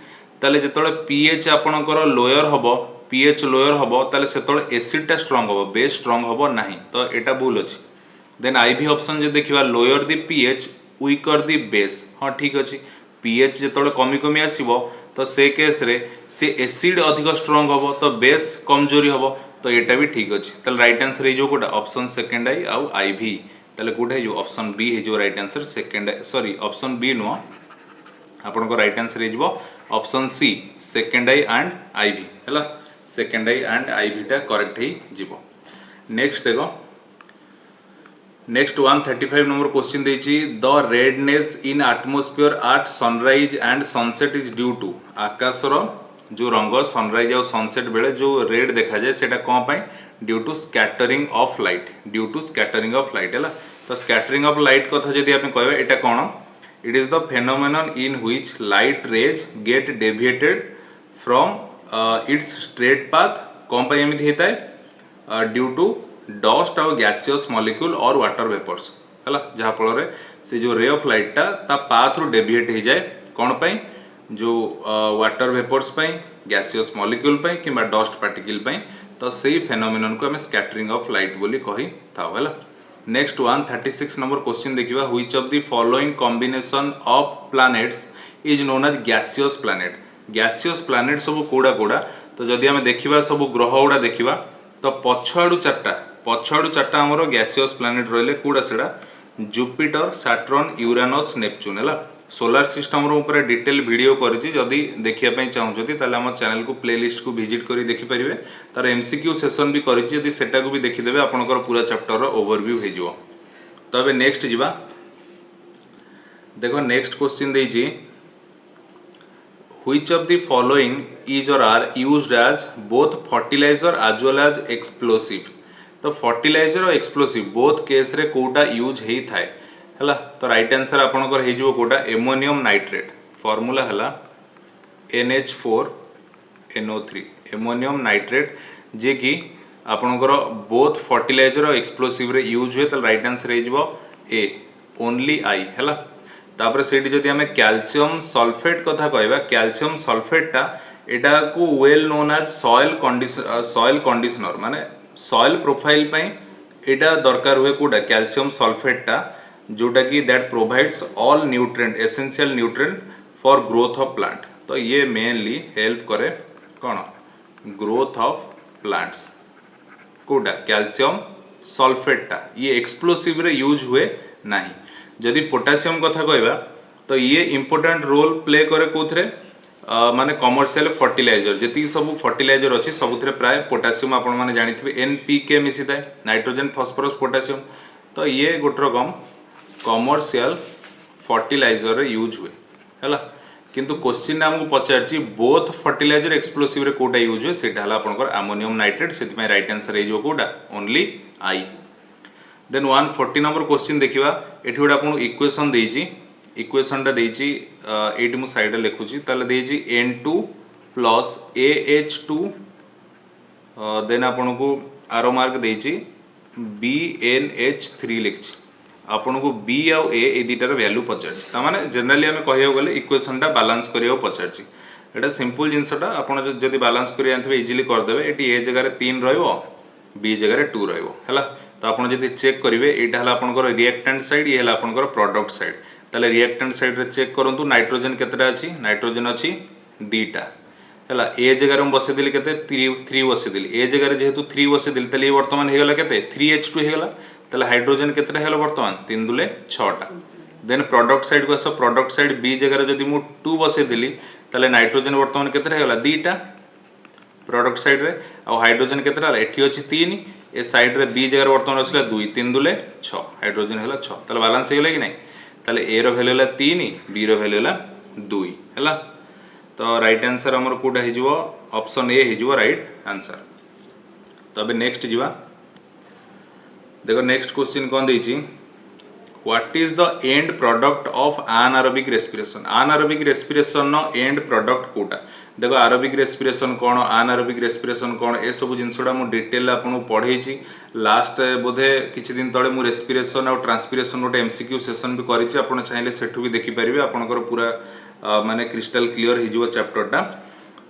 S1: ताले जतले पीएच आपणकर लोअर हबो पीएच लोअर हबो ताले सेतले एसिडटा स्ट्रॉन्ग हबो बेस स्ट्रॉन्ग हबो नाही तो एटा भूल अछि देन आईवी ऑप्शन जे देखिबा lower the pH weaker the base हाँ ठीक अच्छे पीएच जो कमी कमी आसो तो से केस रे से एसिड अधिक स्ट्रॉन्ग हम तो बेस कमजोरी हम तो यहाँ भी ठीक अच्छे ताल राइट आंसर हो कौटा ऑप्शन सेकेंड आई आउ आईवी ताले कौटा हो ऑप्शन बी हो right answer second sorry option B नुह आपण को राइट आंसर हो option C second I and IV है सेकेंड आई एंड आईवीटा करेक्ट हो नेक्स्ट देखो नेक्स्ट 135 नंबर क्वेश्चन देछि the redness in atmosphere at sunrise and sunset is due to आकाशर जो रंग सनराइज और सनसेट बेले जो रेड देखा जाए सेटा कौन पाई due to scattering of light due to scattering of light है तो स्कैटरिंग ऑफ लाइट कथा जदि आप कहबा एटा कौन it is the phenomenon in which light rays get deviated from its straight path कौन पाई एमिति हेता है ड्यू टू डस्ट और गैसियस मॉलिक्यूल और वाटर वेपर्स है जहाँ फल से जो रे ऑफ लाइट ता पाथ रु डेविएट हो जाए कौन पाई जो वाटर वेपर्स गैसियस मॉलिक्यूल कि डस्ट पार्टिकल तो सही फेनोमेनन को आम स्कैटरिंग ऑफ लाइट बोली कही था है नेक्स्ट 136 नंबर क्वेश्चन देखिबा which of the following combination of planets is known as gaseous planet सब कोड़ा कोड़ा तो जदि आम देखा सब ग्रह गुड़ा देखा तो पछाड़ू चार्टा आमर गैसियस प्लैनेट रहिले कूड़ा सेड़ा जुपिटर सैटर्न यूरेनस नेपच्यून है सोलार सिस्टम ऊपर डिटेल वीडियो करी जदि देखापी चाहूँगी ताले आम चैनल को प्लेलिस्ट को विजिट कर देखिपारे तार एमसीक्यू सेशन भी करी सेटा को भी देखिदेवे आपंकर पूरा चैप्टर ओवरव्यू हो तबे नेक्स्ट जीवा देखो नेक्स्ट क्वेश्चन देइछि which of the following is और are used as both fertiliser as well as explosive तो फर्टिलाइजर और एक्सप्लोसिव बोथ केस रे कोटा यूज हेई थाए हला तो राइट आंसर आपनकर हे जो कोटा एमोनियम नाइट्रेट फार्मूला हला NH4NO3 एमोनियम नाइट्रेट जे कि आपनकर बोथ फर्टिलाइजर और एक्सप्लोसिव रे यूज हुए तो राइट आंसर हे जो ए ओनली आई हला तापर सेठी जदि हमें कैल्शियम सल्फेट कथा कहबा कैल्शियम सल्फेटटा एटा को well known as soil conditioner माने सॉइल प्रोफाइल एटा दरकार हुए कोटा कैल्शियम सल्फेटटा जोटा कि that provides all nutrient essential nutrient for growth of plant तो ये मेनली हेल्प करे कौन ग्रोथ ऑफ प्लांट्स कोटा कैल्शियम सल्फेटटा ये एक्सप्लोसिव रे यूज हुए नहीं जदि पोटासियम कथा कहबा तो ये इंपोर्टेंट रोल प्ले करे कोथरे माने कमर्शियल फर्टिलाइजर जी सब फर्टिलाइजर अच्छी सबुथ प्राय पोटासियम आपण मैंने जानी NPK मिसी थाए नाइट्रोजन फॉस्फोरस पोटासियम तो ये गोटे रकम कमर्शियल फर्टिलाइजर यूज हुए है किंतु क्वेश्चन आमको पचार बोथ फर्टिलाइजर एक्सप्लोसिव कोटा यूज हुए सेटा आपंकर अमोनियम नाइट्रेट से राइट आंसर हो कोटा ओनली आई देन 140 नंबर क्वेश्चन देखा ये गोटे आपको इक्वेशन देइछि इक्वेशनटा देइछि एटी मु साइड लिखुछि ताले देइछि N2 प्लस AH2 देन आपन को आरो मार्क देइछि BNH3 लिखछि आपन को B आउ A ए दुटार वैल्यू पचारछि ता माने जनरली हमें कहियो गले इक्वेशनटा बैलेंस करियो पचारछि एटा सिंपल जिनसटा आपण जदि बैलेंस करि जानथिबे इजीली करदेबे। एटी ए जगह 3 रहइबो बी जगह 2 रहइबो हैला। तो आपण जदि चेक करिवे एटा हला आपनकर रिएक्टेंट साइड, ये हला आपनकर प्रोडक्ट साइड। ताले रिएक्टेंट साइड रे चेक करंतु नाइट्रोजन केतेटा अछि, नाइट्रोजन अछि 2टा हैला। ए जगह हम बसे दिली केते 3 बसे दिली। ए जगह रे जेहेतु 3 बसे दिली ताले ये वर्तमान हे गला केते 3H2 हे गला। ताले हाइड्रोजन केतेटा हेला वर्तमान 3 दुले 6टा। देन प्रोडक्ट साइड को आस, प्रोडक्ट साइड बी जगह रे जदि मु 2 बसे दिली ताले नाइट्रोजन वर्तमान केतेटा हे गला 2टा प्रोडक्ट साइड रे। आ हाइड्रोजन केतेटा एठी अछि 3, ए साइड रे बी जगह वर्तमान असला 2, 3 दुले 6, हाइड्रोजन हेला 6। ताले बैलेंस हे गला कि नै? ताले ए रो वैल्यू हेला 3, बी रो वैल्यू हेला 2 हैला। तो राइट आंसर हमर कोडा हे जिवो ऑप्शन ए हे जिवो राइट आंसर। तो अबे नेक्स्ट जिवा, देखो नेक्स्ट क्वेश्चन कोन देछि, what is the end product of anaerobic respiration? anaerobic respiration नो एंड प्रोडक्ट कोटा। देखो aerobic respiration कोन, anaerobic respiration कोन, ए सब जिनसडा मु डिटेल आपन पढै छी। लास्ट बोधे किछि दिन तळे मु रेस्पिरेशन और ट्रांसपिरेशन गोटे एमसीक्यू सेशन भी करिछि। आपन चाहिले सेठु भी देखि परिबे, आपनकर पूरा माने क्रिस्टल क्लियर हे जिवो चैप्टरटा।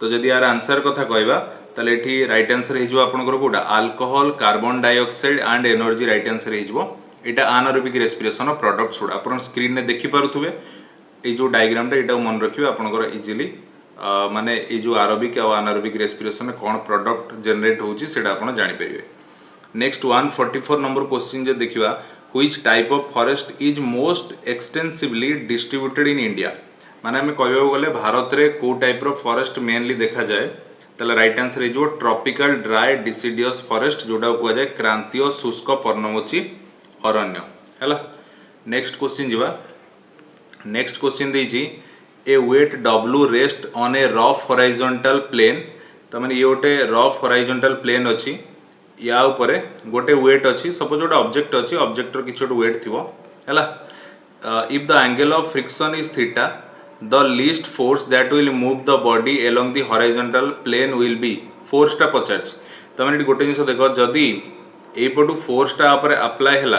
S1: तो जदि यार आंसर कथा कहबा ताले एठी राइट आंसर हे जिवो आपनकर कोटा alcohol, carbon dioxide and energy right answer हे जिवो। एटा anaerobic respiration प्रोडक्ट छोड़ा आपण स्क्रीन ने देखि पारुथुबे। ए जो डायग्राम टा एटा मन रखिबे आपनकर इजीली माने ए जो aerobic और anaerobic respiration कोन प्रोडक्ट जनरेट होउची सेटा आपण जानि परिबे। नेक्स्ट 144 नंबर क्वेश्चन जे देखिबा, which type of forest is most extensively distributed in India? माने हमें कहबो गले भारत रे को टाइप रो फॉरेस्ट मेनली देखा जाए ताले राइट आंसर हे जो ट्रॉपिकल ड्राई डिसिडियस फॉरेस्ट, जोडा को जाय क्रांतीय शुष्क पर्णमोची अरण्य हैला। नेक्स्ट क्वेश्चन जीवा, नेक्स्ट क्वेश्चन देछि, a weight W rest on a rough horizontal plane. त माने ये गोटे रफ हॉरिजॉन्टल प्लेन अछि, या ऊपर गोटे वेट अछि, सपोज गोटे ऑब्जेक्ट अछि, ऑब्जेक्ट रो किछ गोटे वेट थिबो हैला। If the angle of friction is theta, the least force that will move the body along the horizontal plane will be, force टा पचाच। त माने गोटे जिंस देखो, जदी एपटू फोर्सटा ऊपर अप्लाई हैला,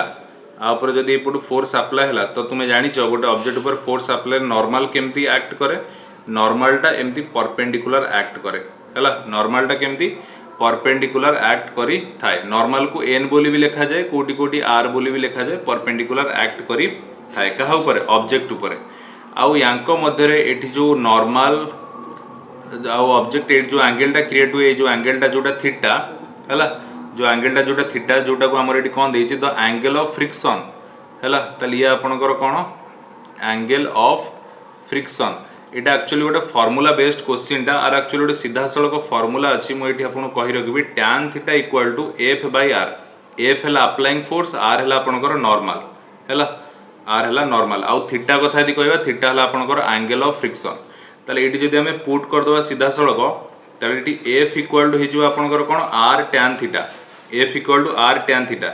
S1: आपर जदी एपटू फोर्स अप्लाई हैला, तो तुमे जानि छ गोटे ऑब्जेक्ट ऊपर फोर्स अप्लाई नॉर्मल केमती एक्ट करे, नॉर्मलटा एमती परपेंडिकुलर एक्ट करे हैला। नॉर्मलटा केमती परपेंडिकुलर एक्ट करी थाए। नॉर्मल को एन बोली भी लिखा जाए, कोटी कोटी आर बोली भी लिखा जाए, परपेंडिकुलर एक्ट करी थाए कहा ऊपर, ऑब्जेक्ट ऊपर। आउ यांको मध्य रे एठी जो नॉर्मल आउ ऑब्जेक्ट एट जो एंगलटा क्रिएट हुए, जो एंगलटा जोटा थीटा हैला, जो एंगलटा जोटा थीटा जोटा को हमर एटी कोन देछि द एंगल ऑफ फ्रिक्शन हैला। तली ये आपनकर कोन एंगल ऑफ फ्रिक्शन, एटा एक्चुअली गोटे फार्मूला बेस्ड क्वेश्चन टा, आर एक्चुअली गोटे सीधा सड़क फार्मूला अछि। मु एटी आपन कहि रखबी tan theta equal to f by r। f हैला अप्लाइंग फोर्स, r हैला आपनकर नॉर्मल हैला, r हैला नॉर्मल। आउ थीटा कथा यदि कहबा, थीटा हैला आपनकर एंगल ऑफ फ्रिक्शन। तले एटी जदि हमें पुट कर दबा सीधा सड़क, तले एटी f इक्वल टू हिजो आपनकर कोन r tan theta, f equal to r tan theta.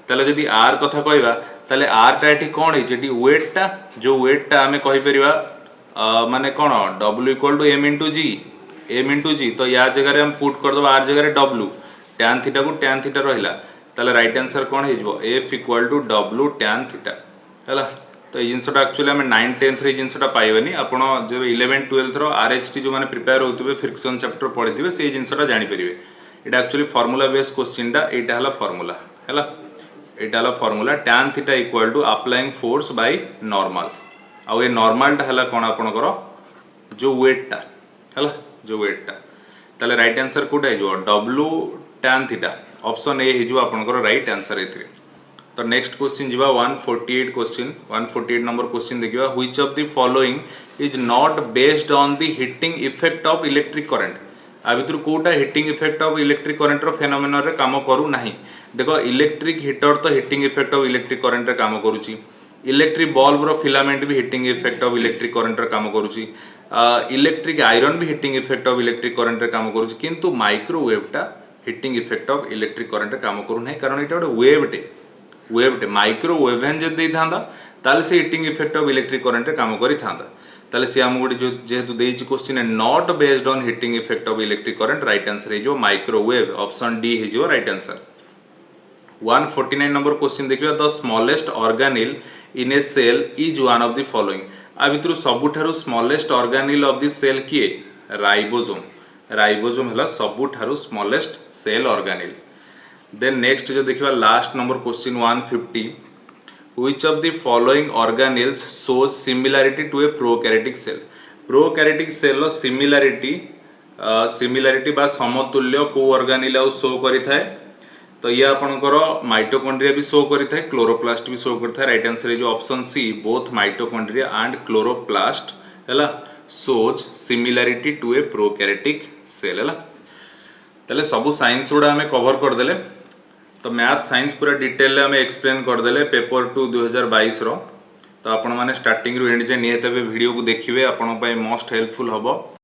S1: तले जदि r कथा कहबा तले r टा एटी कोन हिज, एटी वेट टा, जो वेट टा हमें कहि परिबा माने कोन w equal to m into g। तो या जगह रे हम पुट कर दबा r जगह रे w, tan थीटा को tan थीटा रहिला। तले राइट आंसर कोन हिजबो f equal to w tan theta हैला। तो ये जिनसटा एक्चुअली हमें 9 10th रे जिनसटा पाइबनी, आपण जब 11 12th रो RHT जो माने प्रिपेयर होतबे फ्रिक्शन चैप्टर पढिथिबे से जिनसटा जानि परिबे। एटा एक्चुअली फार्मूला बेस्ड क्वेश्चन टा, एटा हला फार्मूला हैला, एटा हला formula tan theta equal to applying force by normal. आ ये नॉर्मल टा हला कोन आपनकर जो वेट टा हैला, जो वेट टा। तले राइट आंसर कोटा हे जो w tan theta, option A हे जो आपनकर राइट आंसर एथिरे। तो नेक्स्ट क्वेश्चन जीवा 148 क्वेश्चन, 148 नंबर क्वेश्चन देखिबा, which of the following is not based on the heating effect of electric current. आ भितर कोटा heating effect of electric current रो फेनोमेनन रे काम करू नाही। देखो इलेक्ट्रिक हीटर तो heating effect of electric current रे काम करूची, इलेक्ट्रिक बल्ब रो फिलामेंट भी heating effect of electric current रे काम करूची, इलेक्ट्रिक आयरन भी heating effect of electric current रे काम करूची, किंतु माइक्रोवेव टा heating effect of electric current रे काम करू नाही, कारण एटा गोटे वेव टे माइक्रोवेव जब दे थांदा ताले से heating effect of electric current रे काम करि थांदा। ताले से हम गोटे जेहेतु देछि क्वेश्चन है not based on heating effect of electric current, right answer हे जो माइक्रोवेव, ऑप्शन डी हे जो राइट आंसर। 149 नंबर क्वेश्चन देखिबा, the smallest organelle in a cell is one of the following. आ भितर सबुठारु smallest organelle of the cell किए, ribosome ribosome है सबुठारु smallest cell organelle. Then next जो देखिए last number question 150, which of the following organelles shows similarity to a prokaryotic cell? prokaryotic cell row similarity बा समतुल्य को ऑर्गेनेल आउ show करि थाए। तो ये आपनकर माइटोकॉन्ड्रिया भी शो करि थाए, क्लोरोप्लास्ट भी शो करि थाए। राइट आंसर है जो option C, both mitochondria and chloroplast हैला shows similarity to a prokaryotic cell हैला। तले सब साइंस गुड़ा हमें कवर कर देले। तो मैथ साइंस पूरा डिटेल में एक्सप्लेन करदेले पेपर 2 2022 रो। तो आपण माने स्टार्टिंग रु एंड जे नियत वीडियो को देखिए, आपण मोस्ट हेल्पफुल हम।